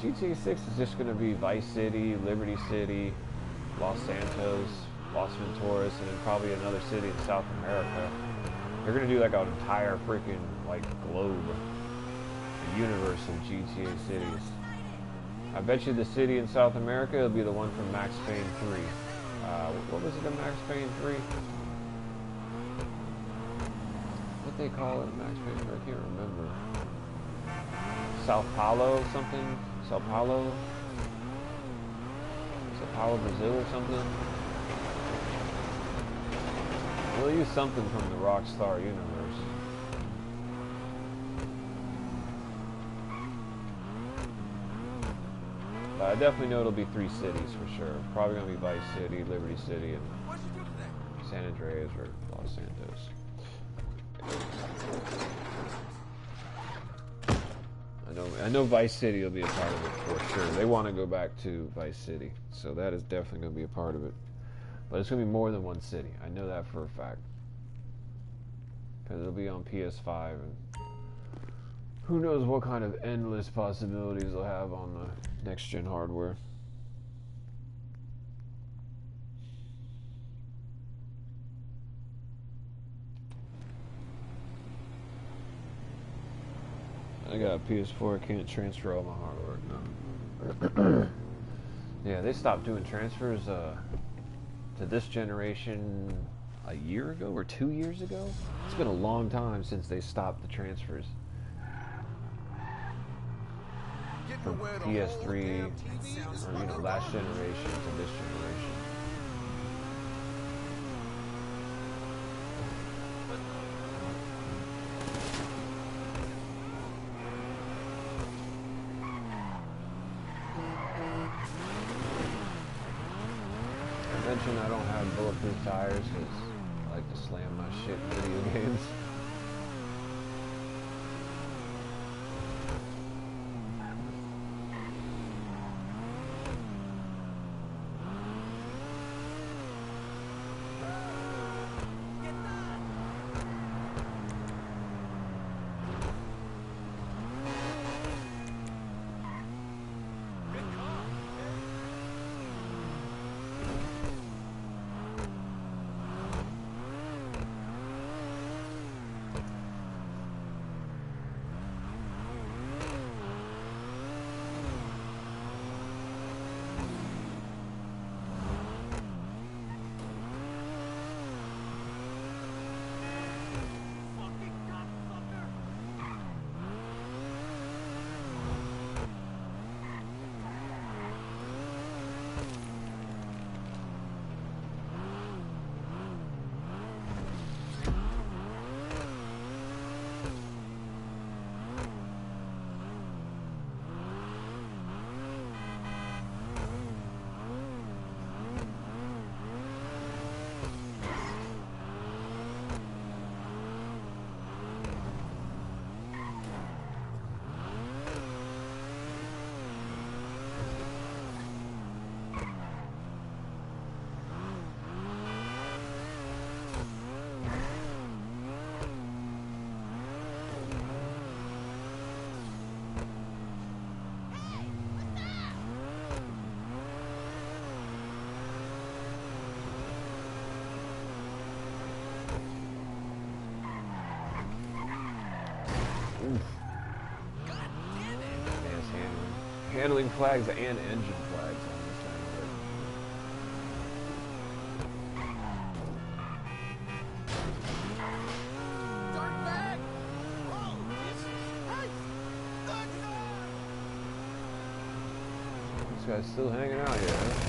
GTA 6 is just going to be Vice City, Liberty City, Los Santos, Los Venturas, and then probably another city in South America. They're going to do like an entire freaking like globe, a universe of GTA cities. I bet you the city in South America will be the one from Max Payne 3. What was it in Max Payne 3? What they call it in Max Payne 3? I can't remember. Sao Paulo something? Sao Paulo, Brazil or something? We'll use something from the Rockstar universe. But I definitely know it'll be 3 cities for sure. Probably gonna be Vice City, Liberty City, and San Andreas or Los Santos. I know Vice City will be a part of it for sure. They want to go back to Vice City, so that is definitely going to be a part of it. But it's going to be more than one city. I know that for a fact. Because it'll be on PS5, and who knows what kind of endless possibilities they'll have on the next-gen hardware. I got a PS4, I can't transfer all my hardware, no. Yeah, they stopped doing transfers to this generation a year ago or 2 years ago? It's been a long time since they stopped the transfers. From PS3, or last generation to this generation. mention I don't have bulletproof tires because I like to slam my shit in video games. Handling flags and engine flags on this time. Dark bag! Oh, Jesus Christ! This guy's still hanging out here, huh?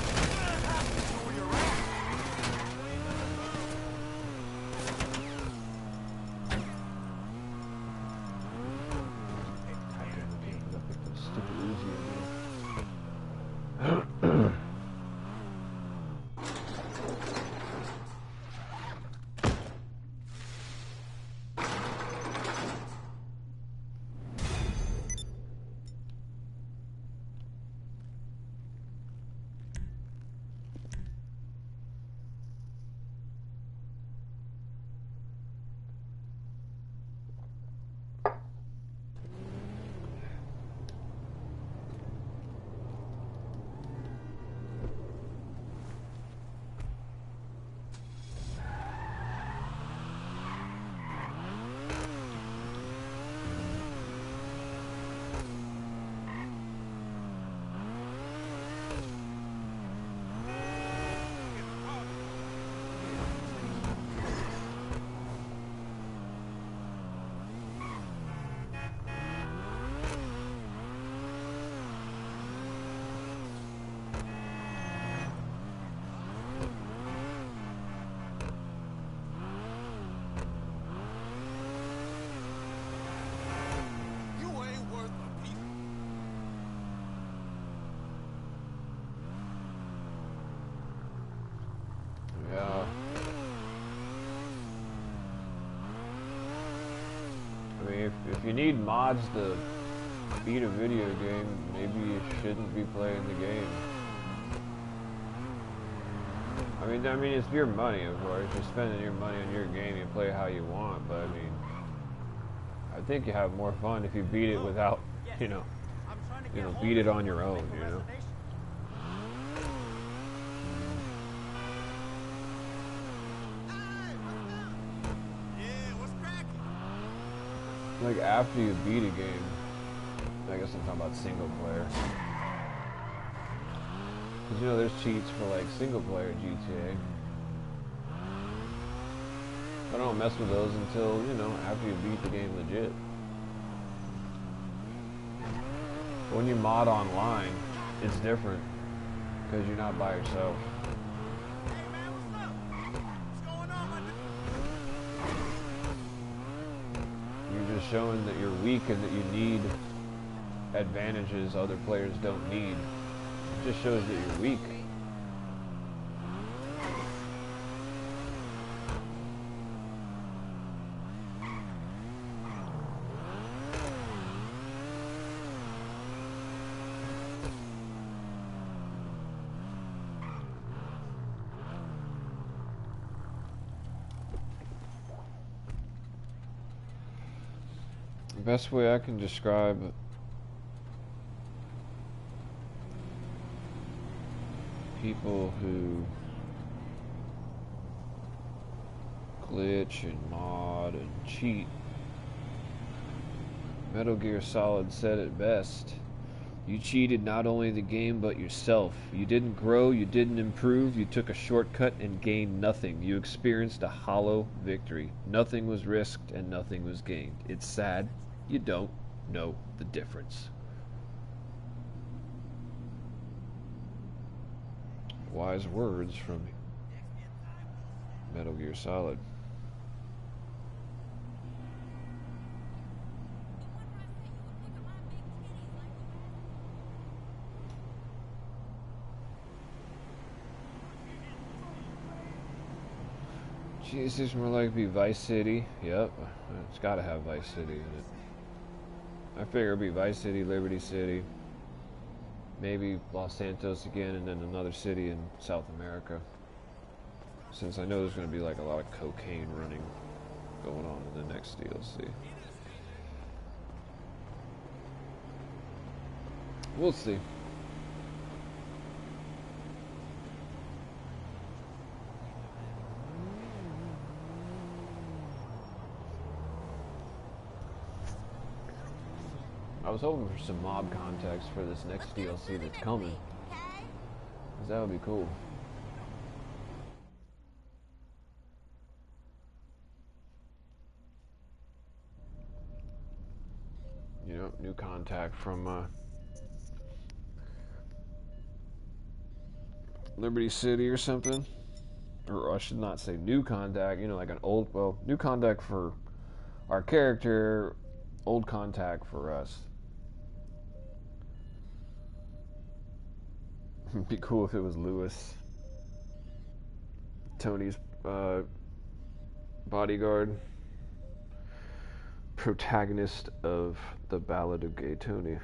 If you need mods to beat a video game, maybe you shouldn't be playing the game. I mean, it's your money, of course. You're spending your money on your game. You play how you want, but I mean, I think you have more fun if you beat it without, beat it on your own, you know. Like after you beat a game, I guess I'm talking about single player. Cause there's cheats for like single player GTA. I don't mess with those until, after you beat the game legit. When you mod online, it's different. Cause you're not by yourself. Hey man, what's up? What's going on, my dude? You're just showing that you're weak and that you need advantages other players don't need. It just shows that you're weak. The best way I can describe people who glitch and mod and cheat, Metal Gear Solid said it best. You cheated not only the game but yourself. You didn't grow, you didn't improve, you took a shortcut and gained nothing. You experienced a hollow victory. Nothing was risked and nothing was gained. It's sad you don't know the difference. Wise words from Metal Gear Solid. Jeez, this is more like be Vice City. Yep, it's got to have Vice City in it. I figure it'd be Vice City, Liberty City, maybe Los Santos again, and then another city in South America. Since I know there's going to be like a lot of cocaine running going on in the next DLC. We'll see. I was hoping for some mob context for this next DLC that's coming, because that would be cool. You know, new contact from Liberty City or something. Or I should not say new contact, you know, like an old, well, new contact for our character, old contact for us. It'd be cool if it was Lewis, Tony's bodyguard, protagonist of The Ballad of Gay Tony.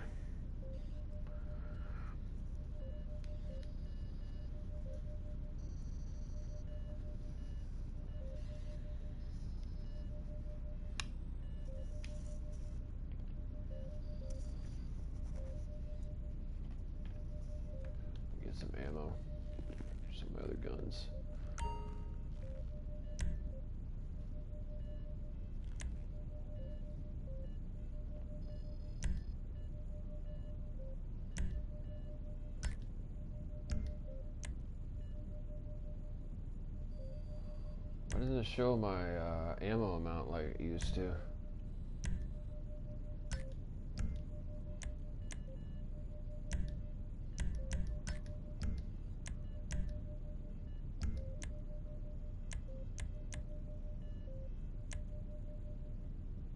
Some ammo, some other guns. Why doesn't it show my ammo amount like it used to?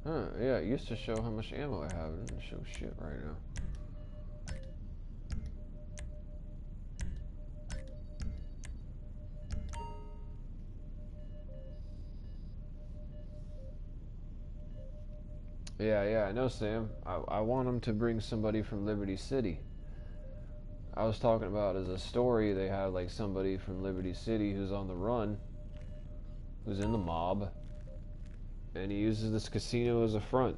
Huh, yeah, it used to show how much ammo I have. It doesn't show shit right now. Yeah, I know, Sam. I want them to bring somebody from Liberty City. I was talking about as a story, they have like somebody from Liberty City who's on the run, who's in the mob, and he uses this casino as a front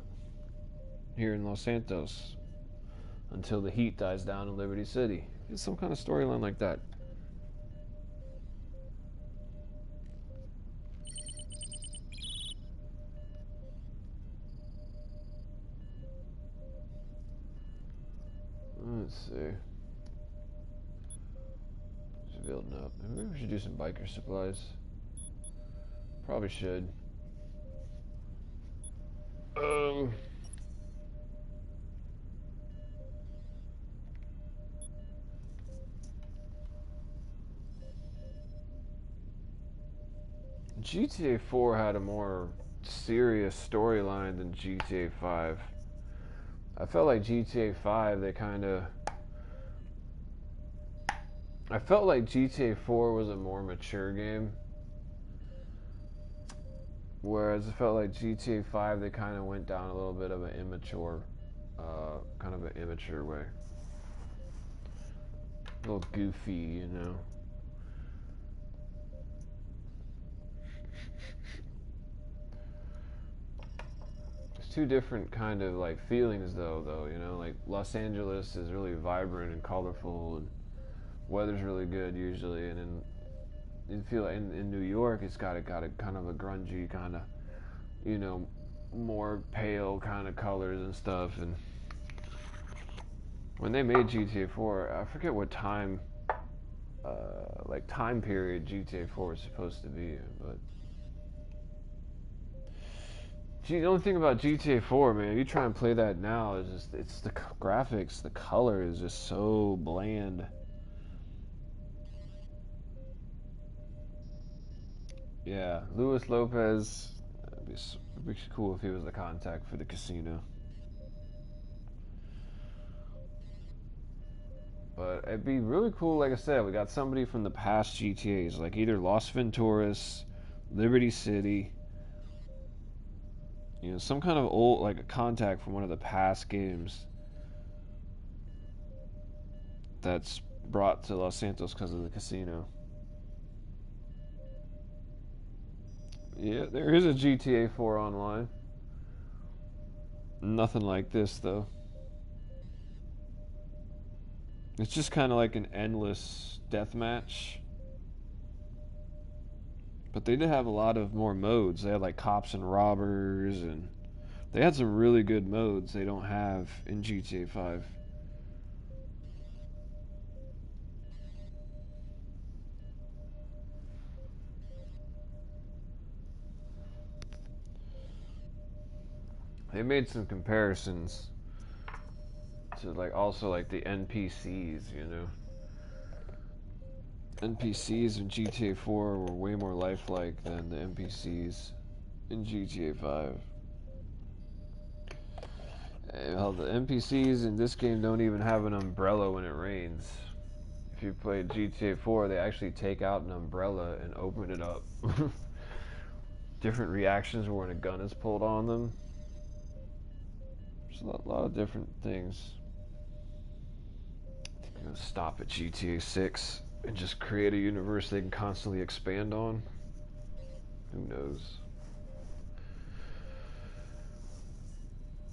here in Los Santos until the heat dies down in Liberty City. It's some kind of storyline like that. Let's see. Just building up. Maybe we should do some biker supplies. Probably should. GTA 4 had a more serious storyline than GTA 5. I felt like GTA 5, I felt like GTA 4 was a more mature game. Whereas I felt like GTA 5, they kind of went down a little bit of an immature, way. A little goofy, you know. two different kind of like feelings though, you know, like Los Angeles is really vibrant and colorful and weather's really good usually, and then you feel in New York it's got a kind of a grungy kind of, you know, more pale kind of colors and stuff. And when they made GTA 4, I forget what time like time period GTA 4 was supposed to be, but the only thing about GTA 4, man, you try and play that now, is just, it's the graphics, the color is just so bland. Yeah, Luis Lopez, it'd be cool if he was the contact for the casino. But it'd be really cool, like I said, we got somebody from the past GTAs, like either Las Venturas, Liberty City, you know, some kind of old, like a contact from one of the past games that's brought to Los Santos because of the casino. Yeah, there is a GTA 4 online. Nothing like this, though. It's just kind of like an endless deathmatch. But they did have a lot of more modes. They had like cops and robbers, and they had some really good modes they don't have in GTA 5. They made some comparisons to like also like the NPCs, you know. NPCs in GTA 4 were way more lifelike than the NPCs in GTA 5. Hell, the NPCs in this game don't even have an umbrella when it rains. If you played GTA 4, they actually take out an umbrella and open it up. Different reactions when a gun is pulled on them. There's a lot of different things. I think I'm gonna stop at GTA 6 and just create a universe they can constantly expand on. Who knows?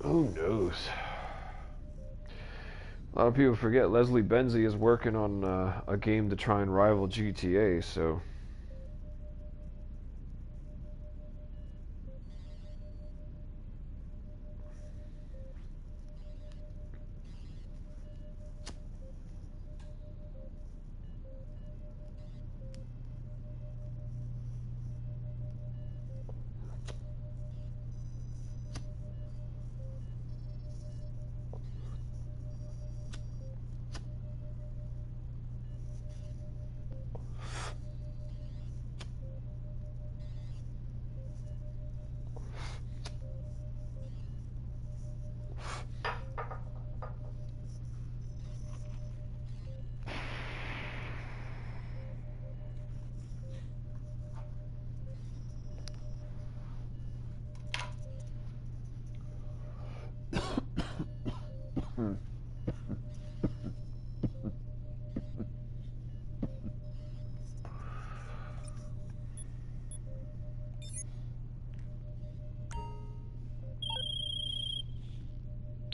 Who knows? A lot of people forget Leslie Benzie is working on a game to try and rival GTA, so...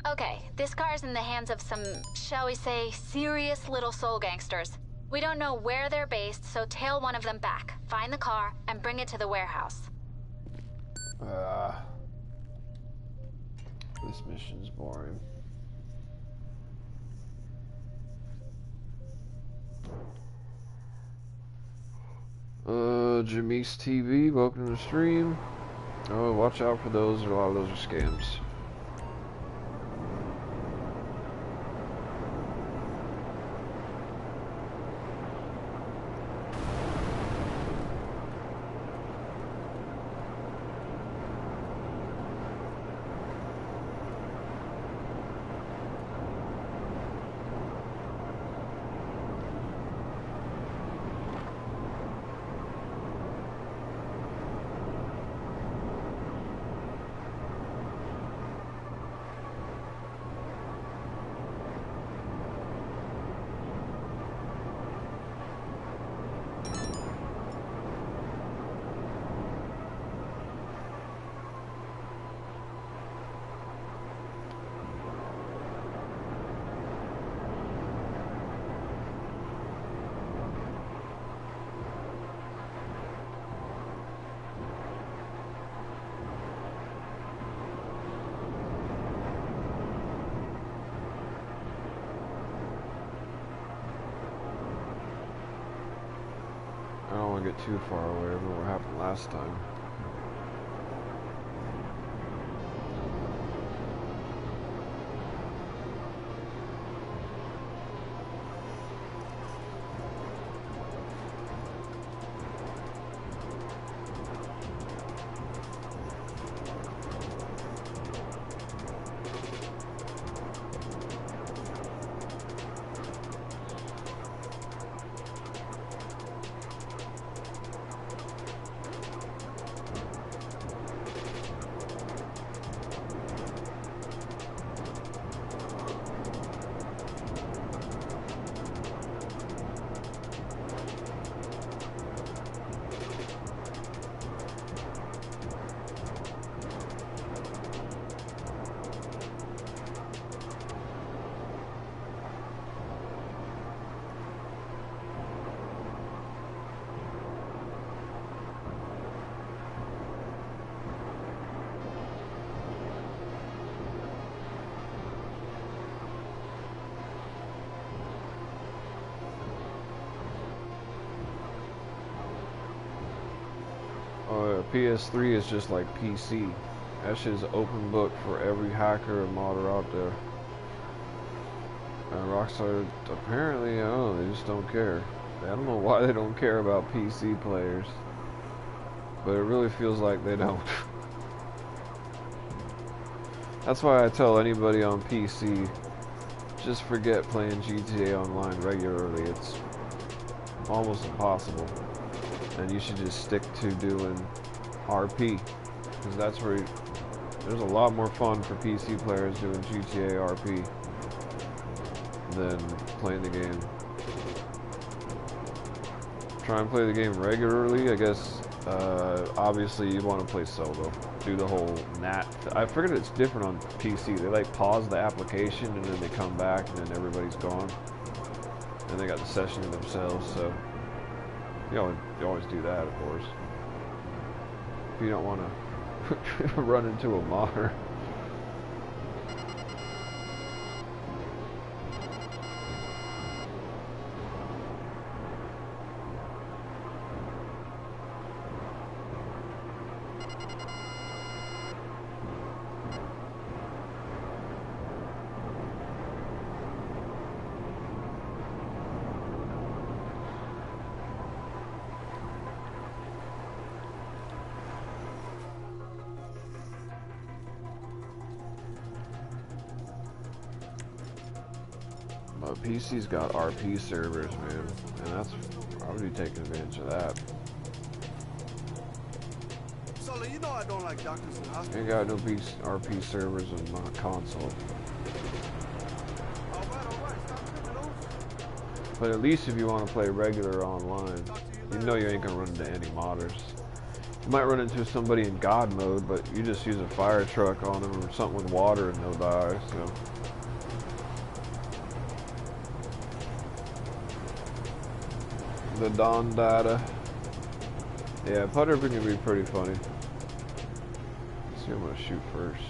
Okay, this car's in the hands of some, shall we say, serious little soul gangsters. We don't know where they're based, so tail one of them back, find the car, and bring it to the warehouse. This mission's boring. Jameis TV, welcome to the stream. Oh, watch out for those, a lot of those are scams. get too far away. I remember what happened last time. PS3 is just like PC. That shit is open book for every hacker and modder out there. And Rockstar, apparently, I don't know, they just don't care. I don't know why they don't care about PC players. But it really feels like they don't. That's why I tell anybody on PC, just forget playing GTA Online regularly. It's almost impossible. And you should just stick to doing RP, because that's where there's a lot more fun for PC players doing GTA RP than playing the game. Try and play the game regularly, I guess. Obviously you want to play solo, do the whole NAT. I figured it's different on PC. They like pause the application and then they come back and then everybody's gone and they got the session to themselves. So you always do that, of course. If you don't want to run into a modder. PC's got RP servers, man, and that's, I would be taking advantage of that. Sully, you know I don't like doctors in hospitals. Ain't got no RP servers on my console. Alright, stop criminals. But at least if you want to play regular online, you know you ain't gonna run into any modders. You might run into somebody in God mode, but you just use a fire truck on them or something with water and they'll die, so. The Dawn data. Yeah, putt ripping can be pretty funny. Let's see, I'm gonna shoot first.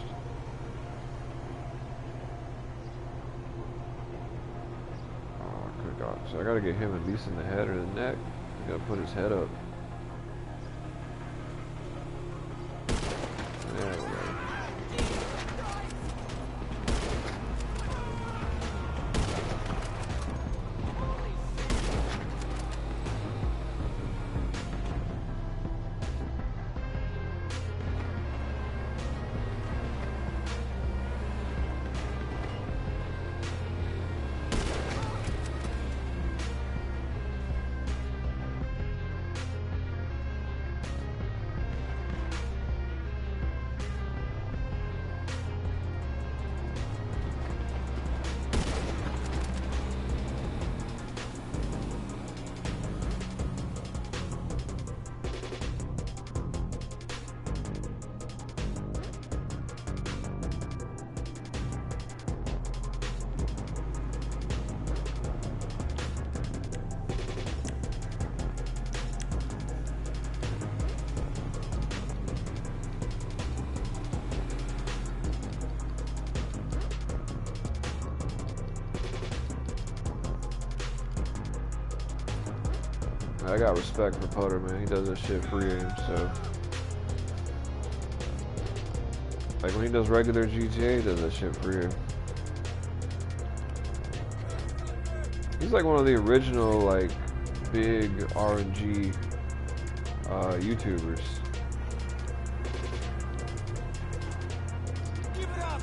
Oh, I could've got, so I gotta get him at least in the head or the neck. I gotta put his head up. There we go. I got respect for Putter, man. He does this shit free aim, so. Like when he does regular GTA, he does that shit free aim. He's like one of the original, like, big RNG YouTubers. Give it up!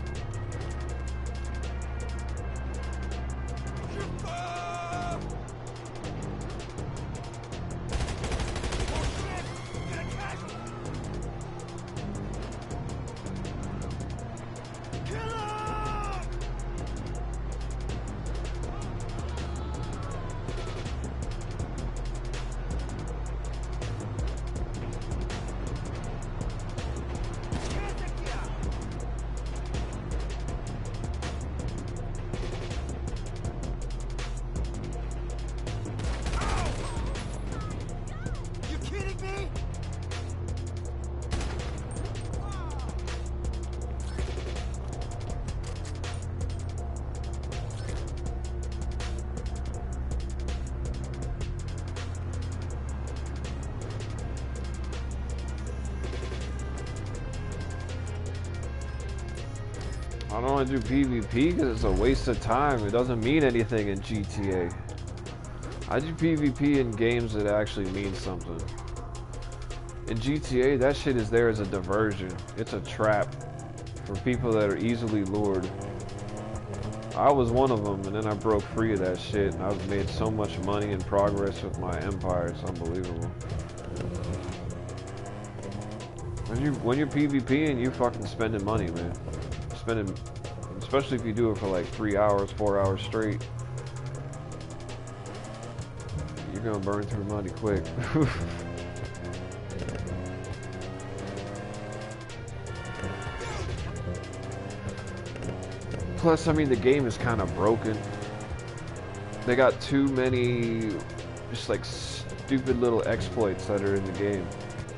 I don't want to do PvP because it's a waste of time. It doesn't mean anything in GTA. I do PvP in games that actually mean something. In GTA, that shit is there as a diversion. It's a trap for people that are easily lured. I was one of them, and then I broke free of that shit, and I've made so much money and progress with my empire. It's unbelievable. When you're PvPing, you fucking spending money, man. Spending, especially if you do it for like 3 hours, 4 hours straight. You're gonna burn through money quick. Plus, I mean, the game is kind of broken. They got too many just like stupid little exploits that are in the game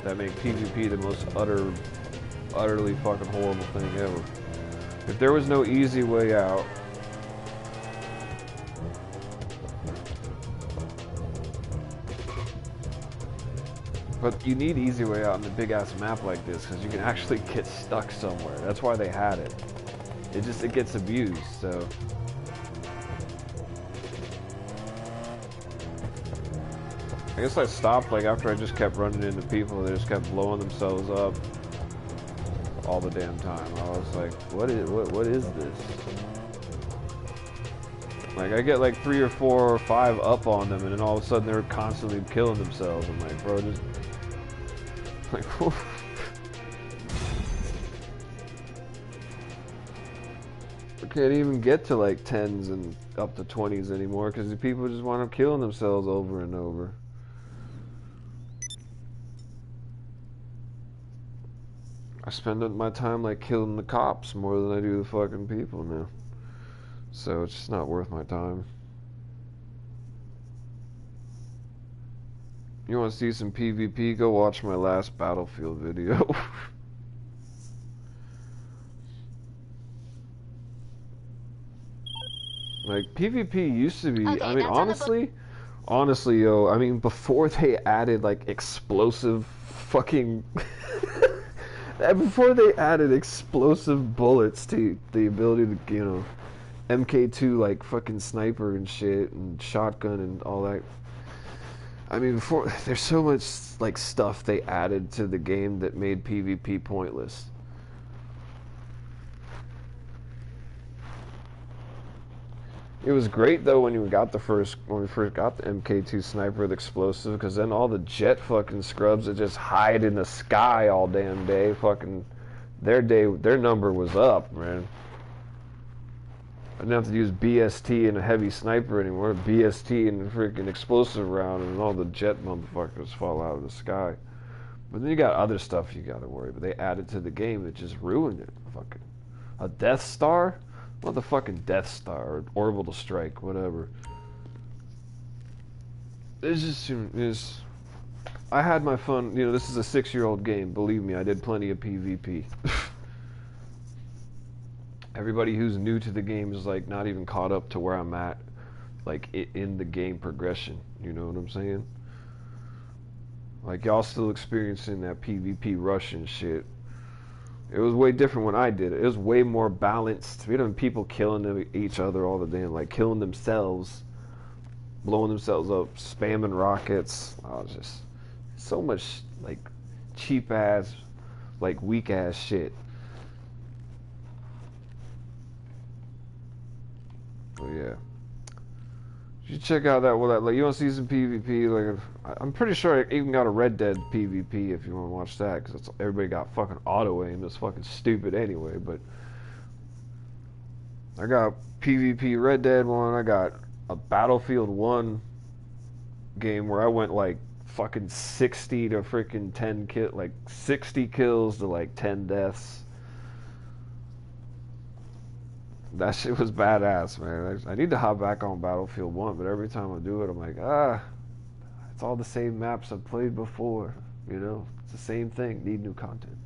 that make PvP the most utterly fucking horrible thing ever. If there was no easy way out, but you need easy way out in a big ass map like this because you can actually get stuck somewhere. That's why they had it. It gets abused, so. I guess I stopped like after I just kept running into people that just kept blowing themselves up all the damn time. I was like, what is this? Like I get like 3 or 4 or 5 up on them and then all of a sudden they're constantly killing themselves. I'm like, bro, just like I can't even get to like 10s and up to 20s anymore because the people just wind up killing themselves over and over. I spend my time like killing the cops more than I do the fucking people now. So it's just not worth my time. You want to see some PvP? Go watch my last Battlefield video. Like PvP used to be, Okay, I mean honestly, yo, I mean before they added like explosive fucking before they added explosive bullets to the ability to, you know, MK2 like fucking sniper and shit and shotgun and all that. I mean, before there's so much like stuff they added to the game that made PvP pointless. It was great though when we first got the MK2 sniper with explosive, because then all the jet fucking scrubs that just hide in the sky all damn day, fucking their number was up, man. I didn't have to use BST and a heavy sniper anymore. BST and a freaking explosive round, and all the jet motherfuckers fall out of the sky. But then you got other stuff you gotta worry about. They added to the game that just ruined it. Fucking a Death Star? What the fucking Death Star or orbital strike, whatever. It's just I had my fun. You know, this is a 6-year-old game. Believe me, I did plenty of PvP. Everybody who's new to the game is like not even caught up to where I'm at, like in the game progression. You know what I'm saying? Like, y'all still experiencing that PvP rush and shit. It was way different when I did it. It was way more balanced. We didn't have people killing each other all the damn, like killing themselves, blowing themselves up, spamming rockets. I was just so much like cheap ass, like weak ass shit. Oh yeah. You check out that like you want to see some PvP. Like I'm pretty sure I even got a Red Dead PvP if you want to watch that, because everybody got fucking auto aim. It's fucking stupid anyway. But I got PvP Red Dead one. I got a Battlefield 1 game where I went like fucking 60 to freaking 10 like 60 kills to like 10 deaths. That shit was badass, man. I need to hop back on Battlefield 1, but every time I do it, I'm like, it's all the same maps I've played before. You know, it's the same thing. Need new content.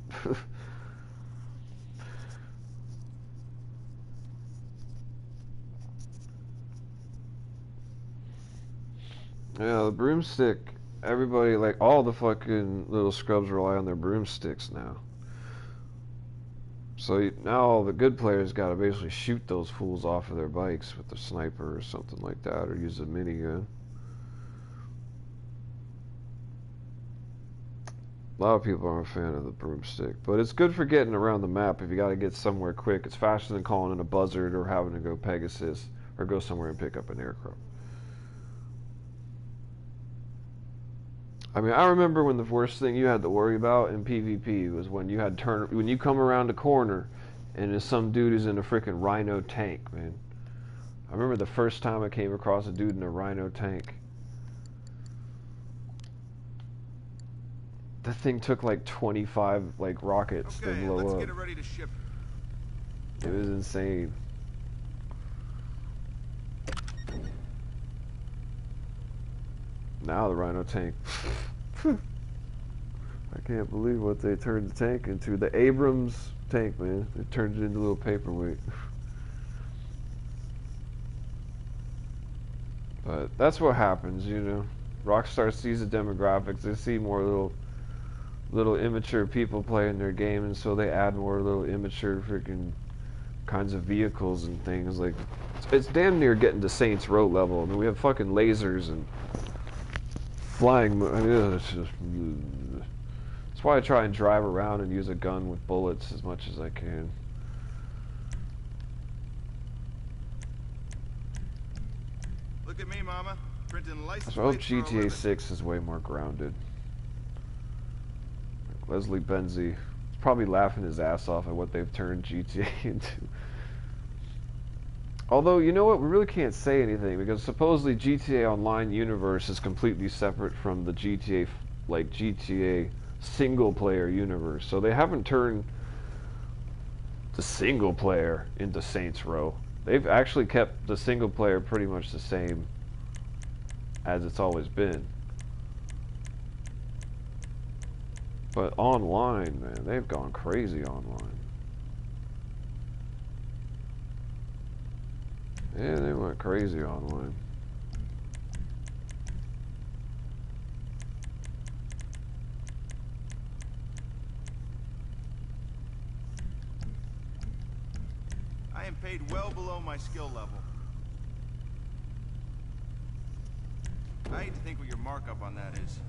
Yeah, the broomstick. Everybody, like, all the fucking little scrubs rely on their broomsticks now. So now all the good players gotta basically shoot those fools off of their bikes with a sniper or something like that, or use a minigun. A lot of people aren't a fan of the broomstick, but it's good for getting around the map if you gotta get somewhere quick. It's faster than calling in a buzzard or having to go Pegasus or go somewhere and pick up an aircraft. I mean, I remember when the worst thing you had to worry about in PvP was when you come around a corner and there's some dude who's in a freaking Rhino tank, man. I remember the first time I came across a dude in a Rhino tank. That thing took like 25 like rockets to blow up. Let's get it ready to ship. It was insane. Now the Rhino tank. I can't believe what they turned the tank into. The Abrams tank, man. They turned it into a little paperweight. But that's what happens, you know. Rockstar sees the demographics. They see more little immature people playing their game, and so they add more little immature freaking kinds of vehicles and things. Like, it's damn near getting to Saints Row level. I mean, we have fucking lasers and flying. I mean, it's just. That's why I try and drive around and use a gun with bullets as much as I can. Look at me, Mama. Printing license So I hope plates for a GTA living. 6 is way more grounded. Leslie Benzie is probably laughing his ass off at what they've turned GTA into. Although, you know what, we really can't say anything, because supposedly GTA Online universe is completely separate from the GTA single player universe. So they haven't turned the single player into Saints Row. They've actually kept the single player pretty much the same as it's always been. But online, man, they've gone crazy online. Yeah, they went crazy online. I am paid well below my skill level. I hate to think what your markup on that is.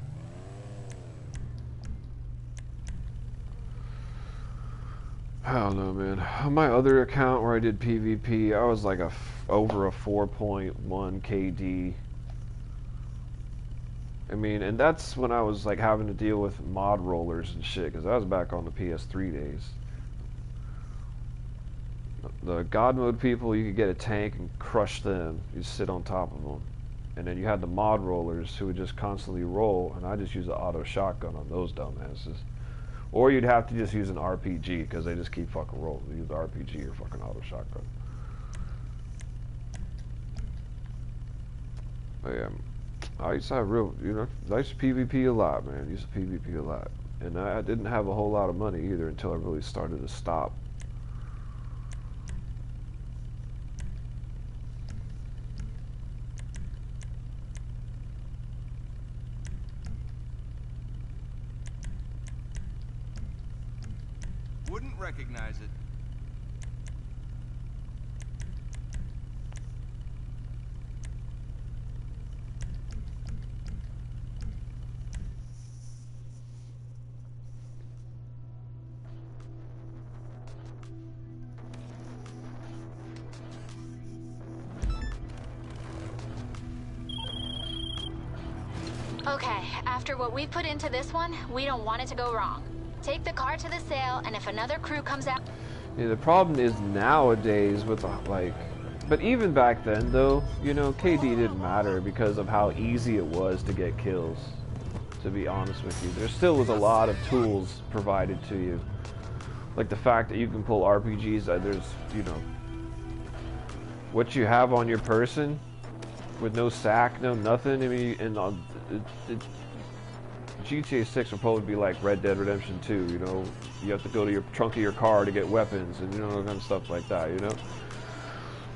I don't know, man. On my other account where I did PvP, I was like over a 4.1 KD. I mean, and that's when I was like having to deal with mod rollers and shit, because I was back on the PS3 days. The God mode people, you could get a tank and crush them. You sit on top of them. And then you had the mod rollers who would just constantly roll, and I just use an auto shotgun on those dumbasses. Or you'd have to just use an RPG, because they just keep fucking rolling. You use the RPG or fucking auto shotgun. But yeah, I used to have I used to PvP a lot, man. I used to PvP a lot. And I didn't have a whole lot of money either until I really started to stop. wouldn't recognize it. Okay, after what we put into this one, we don't want it to go wrong. Take the car to the sale, and if another crew comes out... Yeah, the problem is nowadays with, like... But even back then, though, you know, KD didn't matter because of how easy it was to get kills, to be honest with you. There still was a lot of tools provided to you. Like the fact that you can pull RPGs, there's, you know... What you have on your person, with no sack, no nothing, I mean, and... GTA 6 will probably be like Red Dead Redemption 2, you know? You have to go to your trunk of your car to get weapons and, you know, kind of stuff like that, you know? It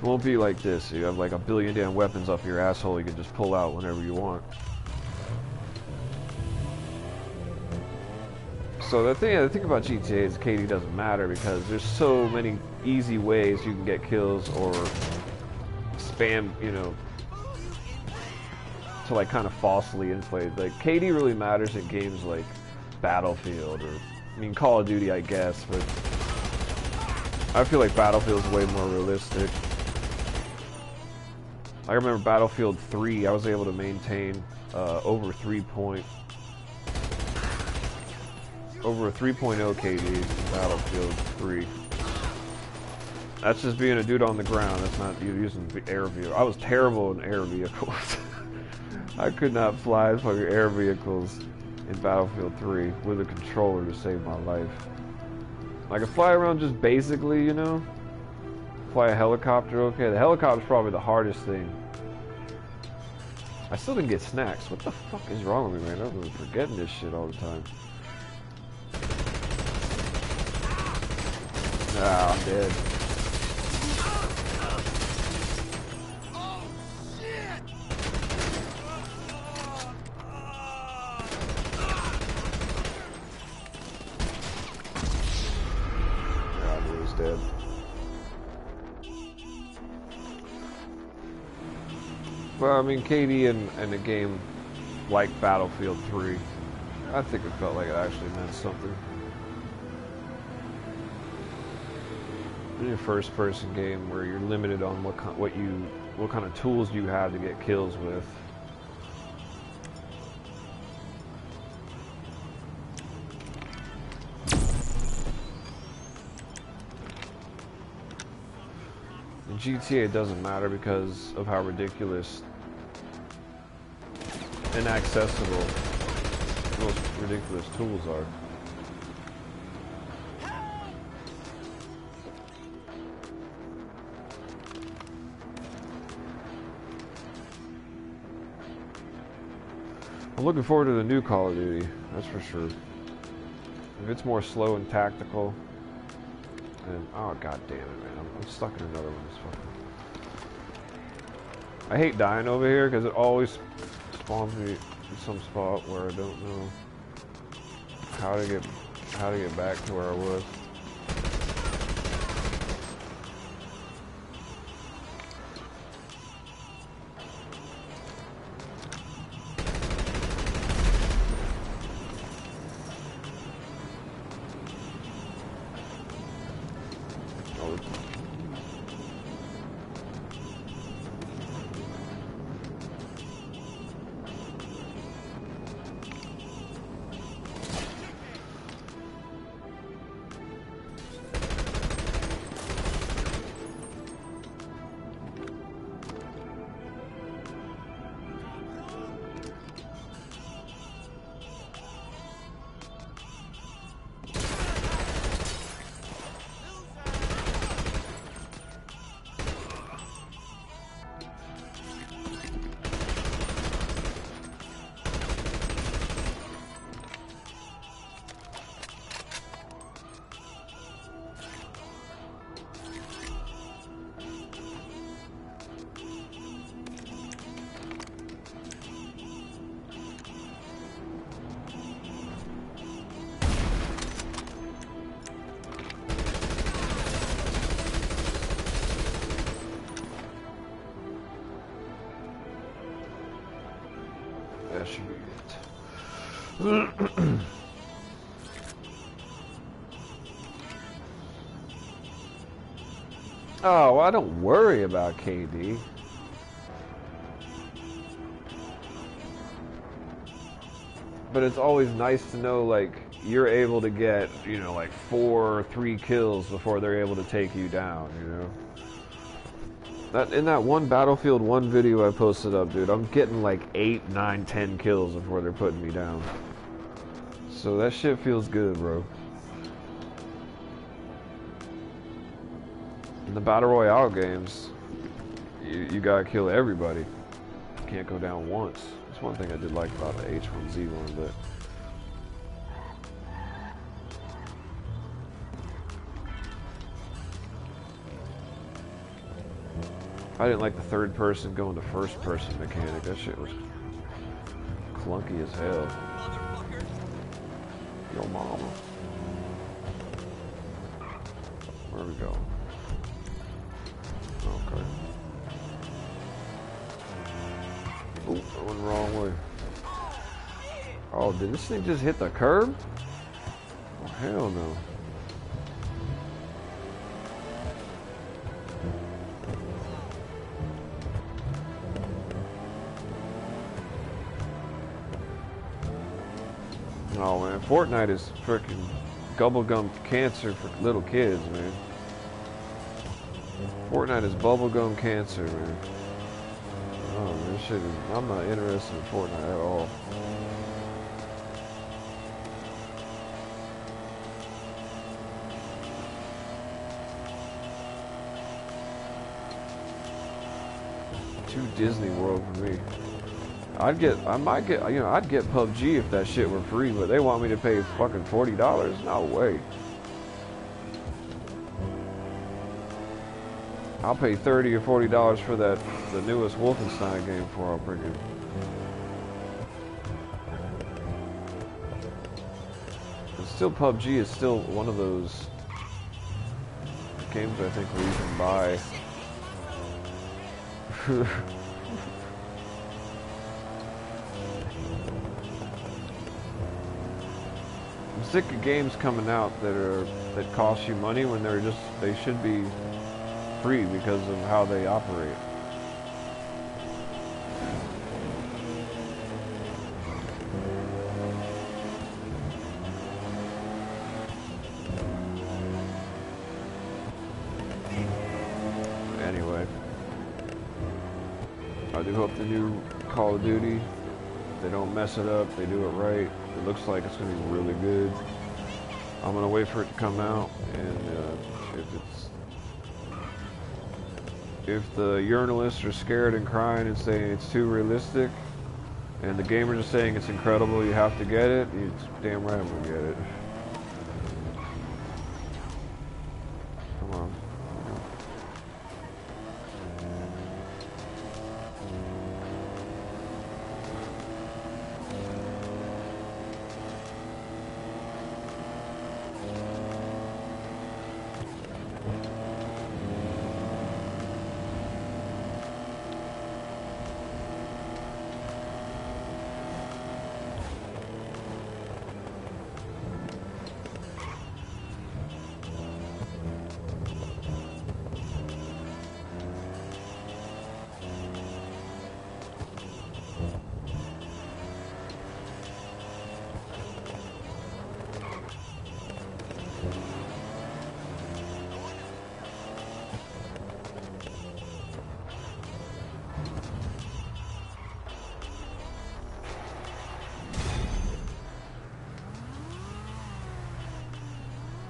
won't be like this. You have like a billion damn weapons up your asshole you can just pull out whenever you want. So the thing about GTA is KD doesn't matter because there's so many easy ways you can get kills or spam, you know, to like kind of falsely inflate. Like KD really matters in games like Battlefield or, I mean, Call of Duty, I guess, but I feel like Battlefield's way more realistic. I remember Battlefield 3, I was able to maintain over a 3.0 KD in Battlefield 3. That's just being a dude on the ground. That's not you using air vehicle. I was terrible in air vehicles. I could not fly fucking air vehicles in Battlefield 3 with a controller to save my life. I could fly around just basically, you know? Fly a helicopter, okay. The helicopter's probably the hardest thing. I still didn't get snacks. What the fuck is wrong with me, man? I'm forgetting this shit all the time. Ah, I'm dead. Dead. Well, I mean, KD in a game like Battlefield 3, I think it felt like it actually meant something. In a first-person game where you're limited on what kind of tools you have to get kills with. In GTA it doesn't matter because of how ridiculous, inaccessible most ridiculous tools are. I'm looking forward to the new Call of Duty, that's for sure. If it's more slow and tactical, and oh god damn it, man, I'm stuck in another one. This fucking... I hate dying over here because it always spawns me in some spot where I don't know how to get back to where I was. that should be it. Oh, well, I don't worry about KD. But it's always nice to know, like, you're able to get, you know, like 4 or 3 kills before they're able to take you down, you know? That in that one Battlefield 1 video I posted up, dude, I'm getting like 8, 9, 10 kills before they're putting me down. So that shit feels good, bro. In the Battle Royale games, you gotta kill everybody. You can't go down once. That's one thing I did like about the H1Z1, but... I didn't like the third person going to first person mechanic. That shit was clunky as hell. Yo mama. Where we go? Okay. Oh, I went the wrong way. Oh, did this thing just hit the curb? Oh, hell no. Oh man, Fortnite is freaking bubblegum cancer for little kids, man. Fortnite is bubblegum cancer, man. Oh man, this shit is, I'm not interested in Fortnite at all. Too Disney World for me. I'd get PUBG if that shit were free, but they want me to pay fucking $40? No way. I'll pay $30 or $40 for the newest Wolfenstein game before I'll bring it. But still, PUBG is still one of those games I think where you can buy. I'm sick of games coming out that cost you money when they should be free because of how they operate. Anyway, I do hope the new Call of Duty, they don't mess it up, they do it right. It looks like it's going to be really good. I'm going to wait for it to come out, and if the journalists are scared and crying and saying it's too realistic, and the gamers are saying it's incredible, you have to get it, it's damn right I'm going to get it. Come on.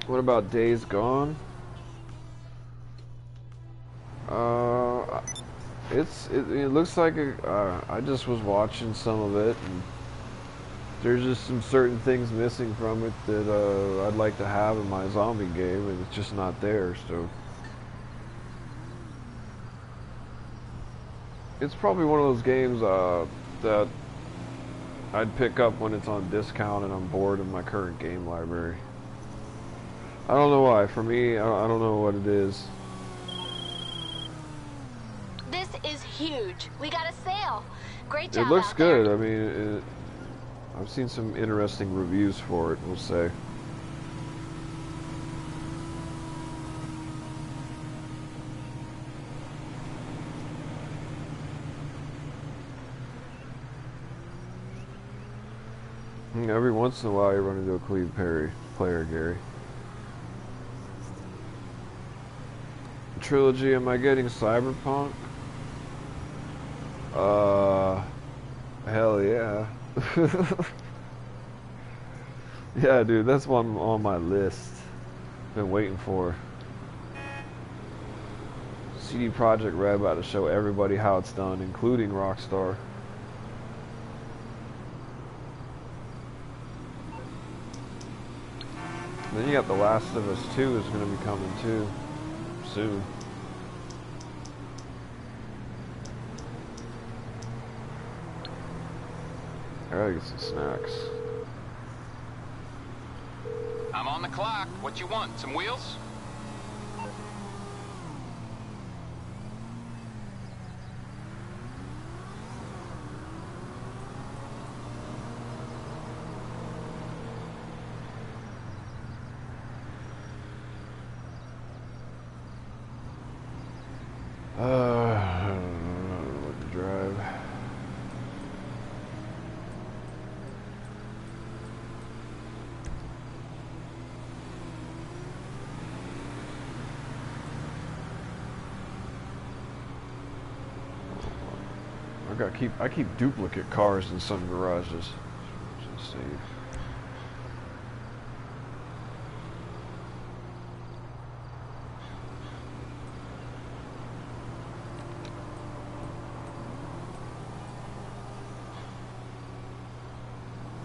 What about Days Gone? It looks like I just was watching some of it, and there's just some certain things missing from it that I'd like to have in my zombie game, and it's just not there. So it's probably one of those games that I'd pick up when it's on discount and I'm bored in my current game library. I don't know why. For me, I don't know what it is. This is huge. We got a sale. Great job It looks out there. good. I mean, I've seen some interesting reviews for it, we'll say. Every once in a while you run into a clean player, Gary. Trilogy, am I getting Cyberpunk? Hell yeah. Yeah, dude, that's one on my list. Been waiting for. CD Projekt Red about to show everybody how it's done, including Rockstar. Then you got The Last of Us 2 is going to be coming too, soon. I gotta get some snacks. I'm on the clock. What you want? Some wheels? I don't know what to drive. I keep duplicate cars in some garages. Just save.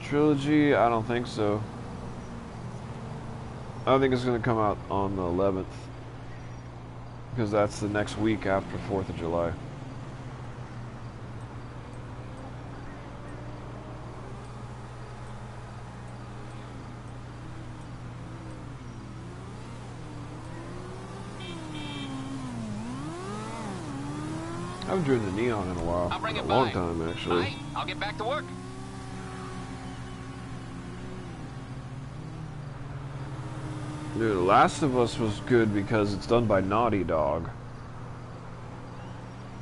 Trilogy, I don't think so. I think it's going to come out on the 11th. Because that's the next week after 4th of July. I haven't driven the Neon in a while. I'll bring it A long by. time, actually. Bye. I'll get back to work. Dude, The Last of Us was good because it's done by Naughty Dog.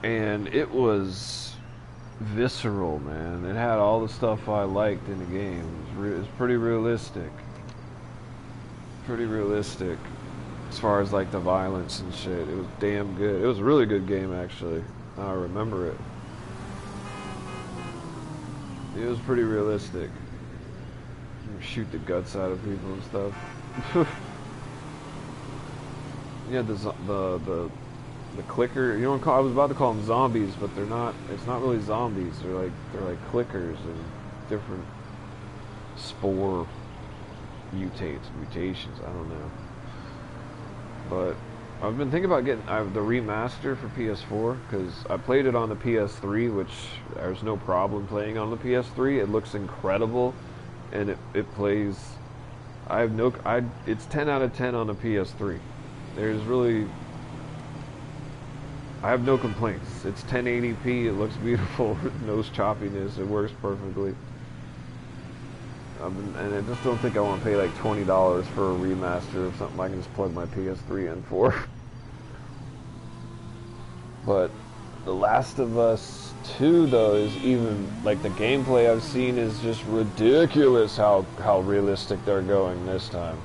And it was visceral, man. It had all the stuff I liked in the game. It was pretty realistic. Pretty realistic. As far as like the violence and shit. It was damn good. It was a really good game, actually. Now I remember it. It was pretty realistic. You shoot the guts out of people and stuff. Yeah, the clicker. You know what I was about to call them zombies, but they're not. It's not really zombies. They're like clickers and different spore mutations. I don't know. But I've been thinking about getting the remaster for PS4 because I played it on the PS3, which there's no problem playing on the PS3. It looks incredible, and it plays. It's 10 out of 10 on the PS3. There's really. I have no complaints. It's 1080p. It looks beautiful. No choppiness. It works perfectly. And I just don't think I want to pay like $20 for a remaster of something I can just plug my PS3 in for. But The Last of Us 2, though, is even like the gameplay I've seen is just ridiculous. How realistic they're going this time.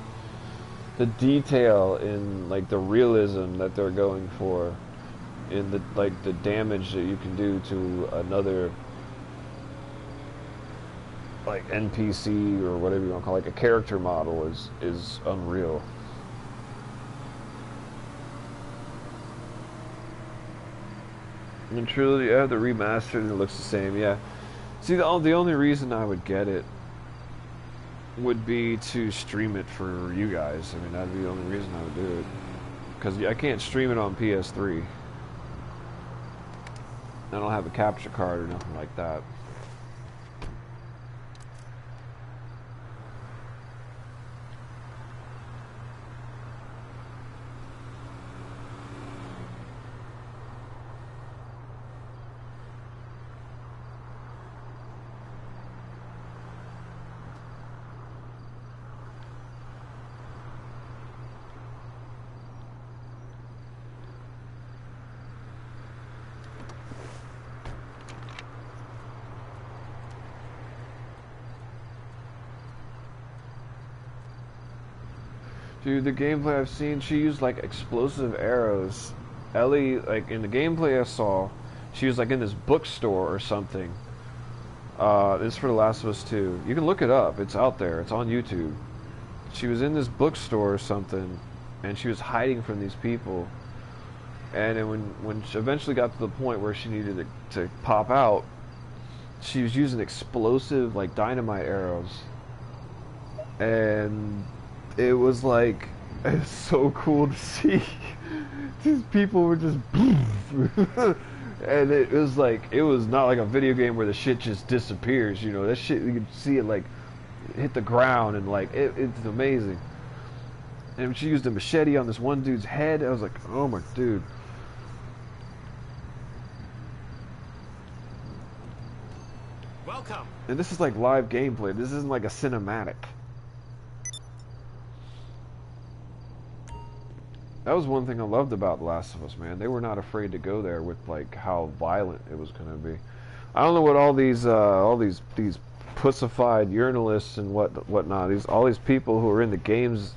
The detail in like the realism that they're going for, in the damage that you can do to another. Like NPC or whatever you want to call it, like a character model is unreal. And truly, yeah, the remastered and it looks the same. Yeah. See, the only reason I would get it would be to stream it for you guys. I mean, that'd be the only reason I would do it. Because I can't stream it on PS3. I don't have a capture card or nothing like that. Dude, the gameplay I've seen, she used like explosive arrows. Ellie, like in the gameplay I saw, she was like in this bookstore or something. This is for The Last of Us 2. You can look it up. It's out there. It's on YouTube. She was in this bookstore or something, and she was hiding from these people. And then when she eventually got to the point where she needed to pop out, she was using explosive, like dynamite arrows. And it was like, it's so cool to see. These people were just and it was like, it was not like a video game where the shit just disappears, you know. That shit, you could see it like hit the ground, and like it's amazing. And she used a machete on this one dude's head. I was like, oh my dude. Welcome. And this is like live gameplay. This isn't like a cinematic. That was one thing I loved about The Last of Us, man. They were not afraid to go there with like how violent it was going to be. I don't know what all these pussified journalists and whatnot, all these people who are in the games,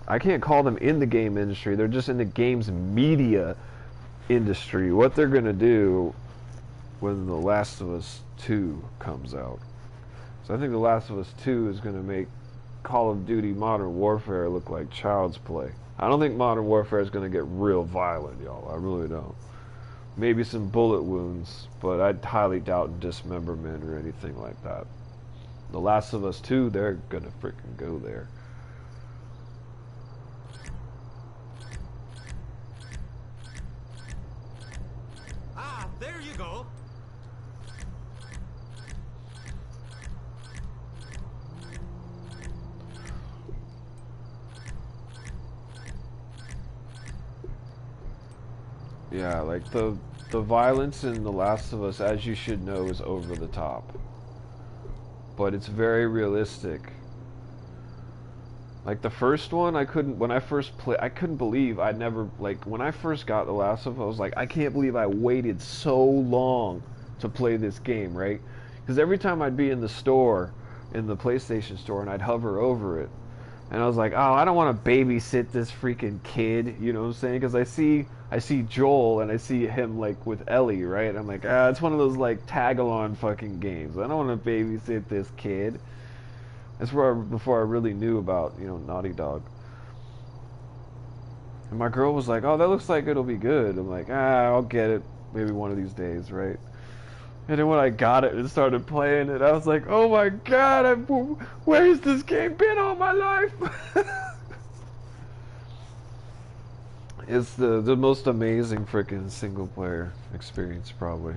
I can't call them in the game industry. They're just in the games media industry. What they're going to do when The Last of Us 2 comes out. So I think The Last of Us 2 is going to make Call of Duty Modern Warfare look like child's play. I don't think Modern Warfare is going to get real violent, y'all. I really don't. Maybe some bullet wounds, but I highly doubt dismemberment or anything like that. The Last of Us 2, they're going to freaking go there. Ah, there you go. Yeah, like the violence in The Last of Us, as you should know, is over the top. But it's very realistic. Like the first one, I couldn't believe I'd never, like when I first got The Last of Us, I was like, I can't believe I waited so long to play this game, right? Because every time I'd be in the store, in the PlayStation store, and I'd hover over it, and I was like, oh, I don't want to babysit this freaking kid, you know what I'm saying? Because I see Joel and I see him like with Ellie, right? I'm like, it's one of those like tag-along fucking games. I don't want to babysit this kid. That's before I really knew about, you know, Naughty Dog. And my girl was like, oh, that looks like it'll be good. I'm like, I'll get it maybe one of these days, right? And then when I got it and started playing it, I was like, oh my god, where's this game been all my life? It's the most amazing freaking single player experience, probably.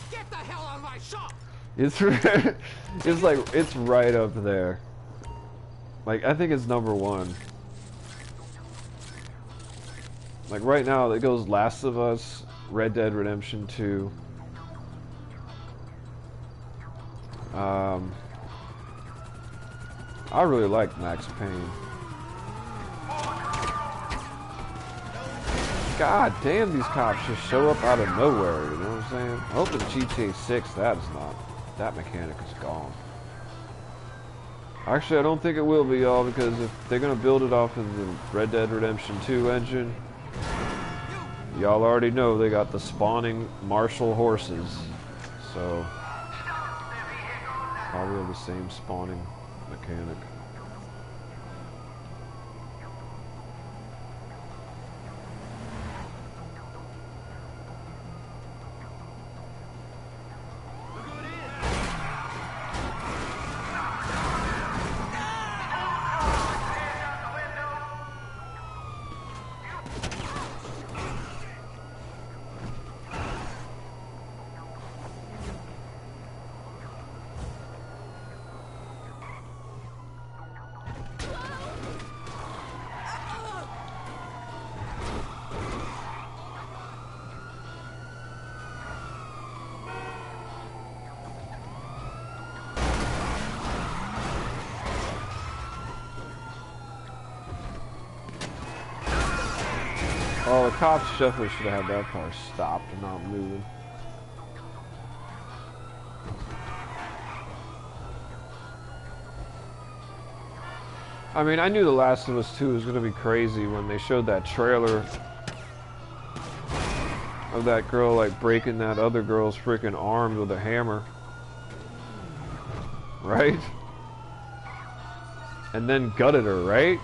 Get the hell out of my shop! It's like, it's right up there. Like, I think it's #1. Like, right now, it goes Last of Us, Red Dead Redemption 2. I really like Max Payne. God damn, these cops just show up out of nowhere, you know what I'm saying? I hope in GTA 6 that mechanic is gone. Actually, I don't think it will be, y'all, because if they're gonna build it off of the Red Dead Redemption 2 engine, y'all already know they got the spawning martial horses, so probably have the same spawning mechanic. Oh, the cops definitely should have had that car stopped and not moving. I mean, I knew The Last of Us 2 was gonna be crazy when they showed that trailer of that girl like breaking that other girl's freaking arm with a hammer. Right? And then gutted her, right?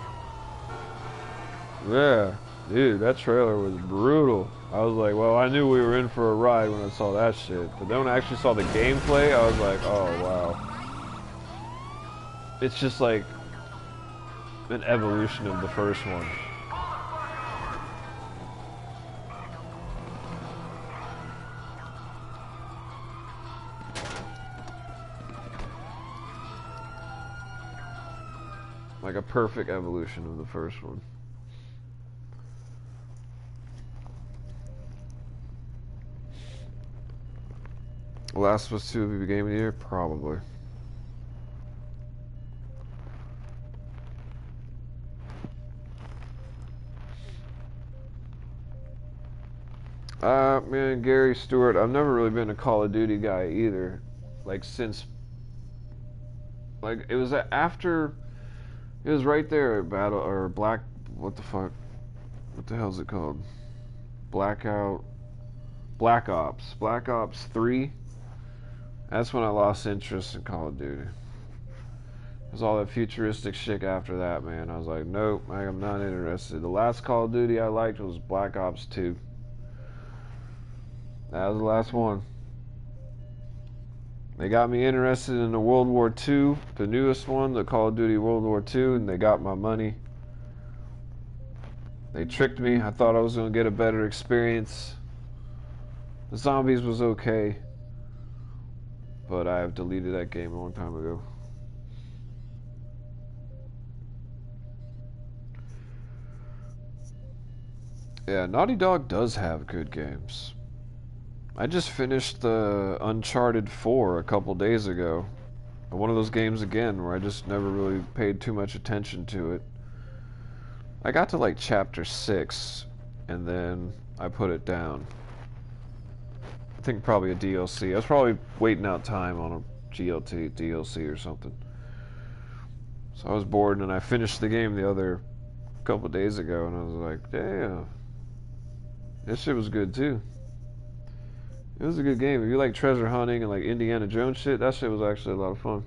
Yeah. Dude, that trailer was brutal. I was like, well, I knew we were in for a ride when I saw that shit. But then when I actually saw the gameplay, I was like, oh, wow. It's just like an evolution of the first one. Like a perfect evolution of the first one. Last of Us 2 will be game of the year? Probably. Man, Gary Stewart, I've never really been a Call of Duty guy either. Like, since... Like, it was after... It was right there at Battle... Or Black... What the fuck? What the hell is it called? Blackout... Black Ops. Black Ops 3. That's when I lost interest in Call of Duty. There's all that futuristic shit after that, man. I was like, nope, I am not interested. The last Call of Duty I liked was Black Ops 2. That was the last one. They got me interested in the World War II, the newest one, the Call of Duty World War II, and they got my money. They tricked me. I thought I was going to get a better experience. The zombies was okay. But I have deleted that game a long time ago. Yeah, Naughty Dog does have good games. I just finished the Uncharted 4 a couple days ago. One of those games again where I just never really paid too much attention to it. I got to like chapter 6 and then I put it down. I think probably a DLC. I was probably waiting out time on a DLC or something. So I was bored and I finished the game the other couple days ago and I was like, damn. This shit was good too. It was a good game. If you like treasure hunting and like Indiana Jones shit, that shit was actually a lot of fun.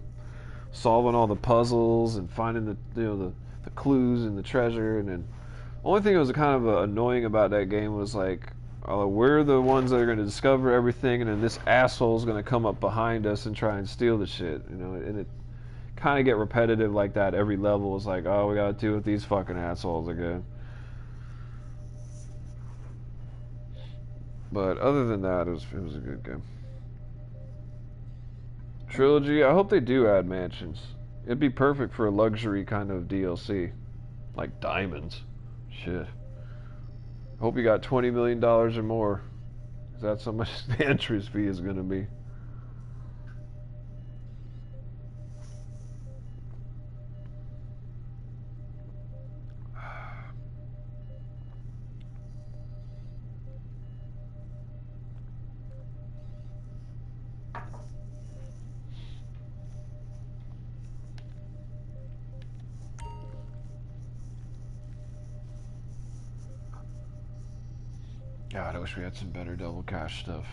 Solving all the puzzles and finding the clues and the treasure, and then the only thing that was kind of annoying about that game was like, we're the ones that are going to discover everything, and then this asshole's going to come up behind us and try and steal the shit, you know. And it kind of get repetitive like that. Every level is like, oh, we got to deal with these fucking assholes again. But other than that, it was a good game. Trilogy, I hope they do add mansions. It'd be perfect for a luxury kind of DLC. Like diamonds. Shit. Hope you got $20 million or more. That's how much the entrance fee is going to be. God, I wish we had some better double cash stuff.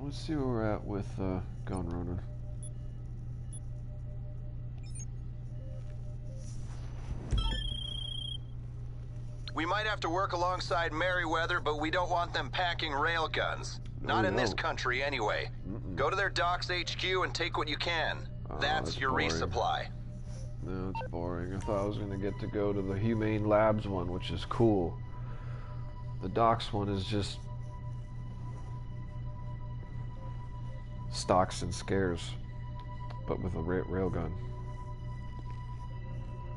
Let's see where we're at with gun running. We might have to work alongside Merryweather, but we don't want them packing railguns. Not in this country, anyway. Go to their docks HQ and take what you can. That's your boring. resupply. No, it's boring. I thought I was going to get to go to the Humane Labs one, which is cool. The docks one is just stocks and scares, but with a railgun.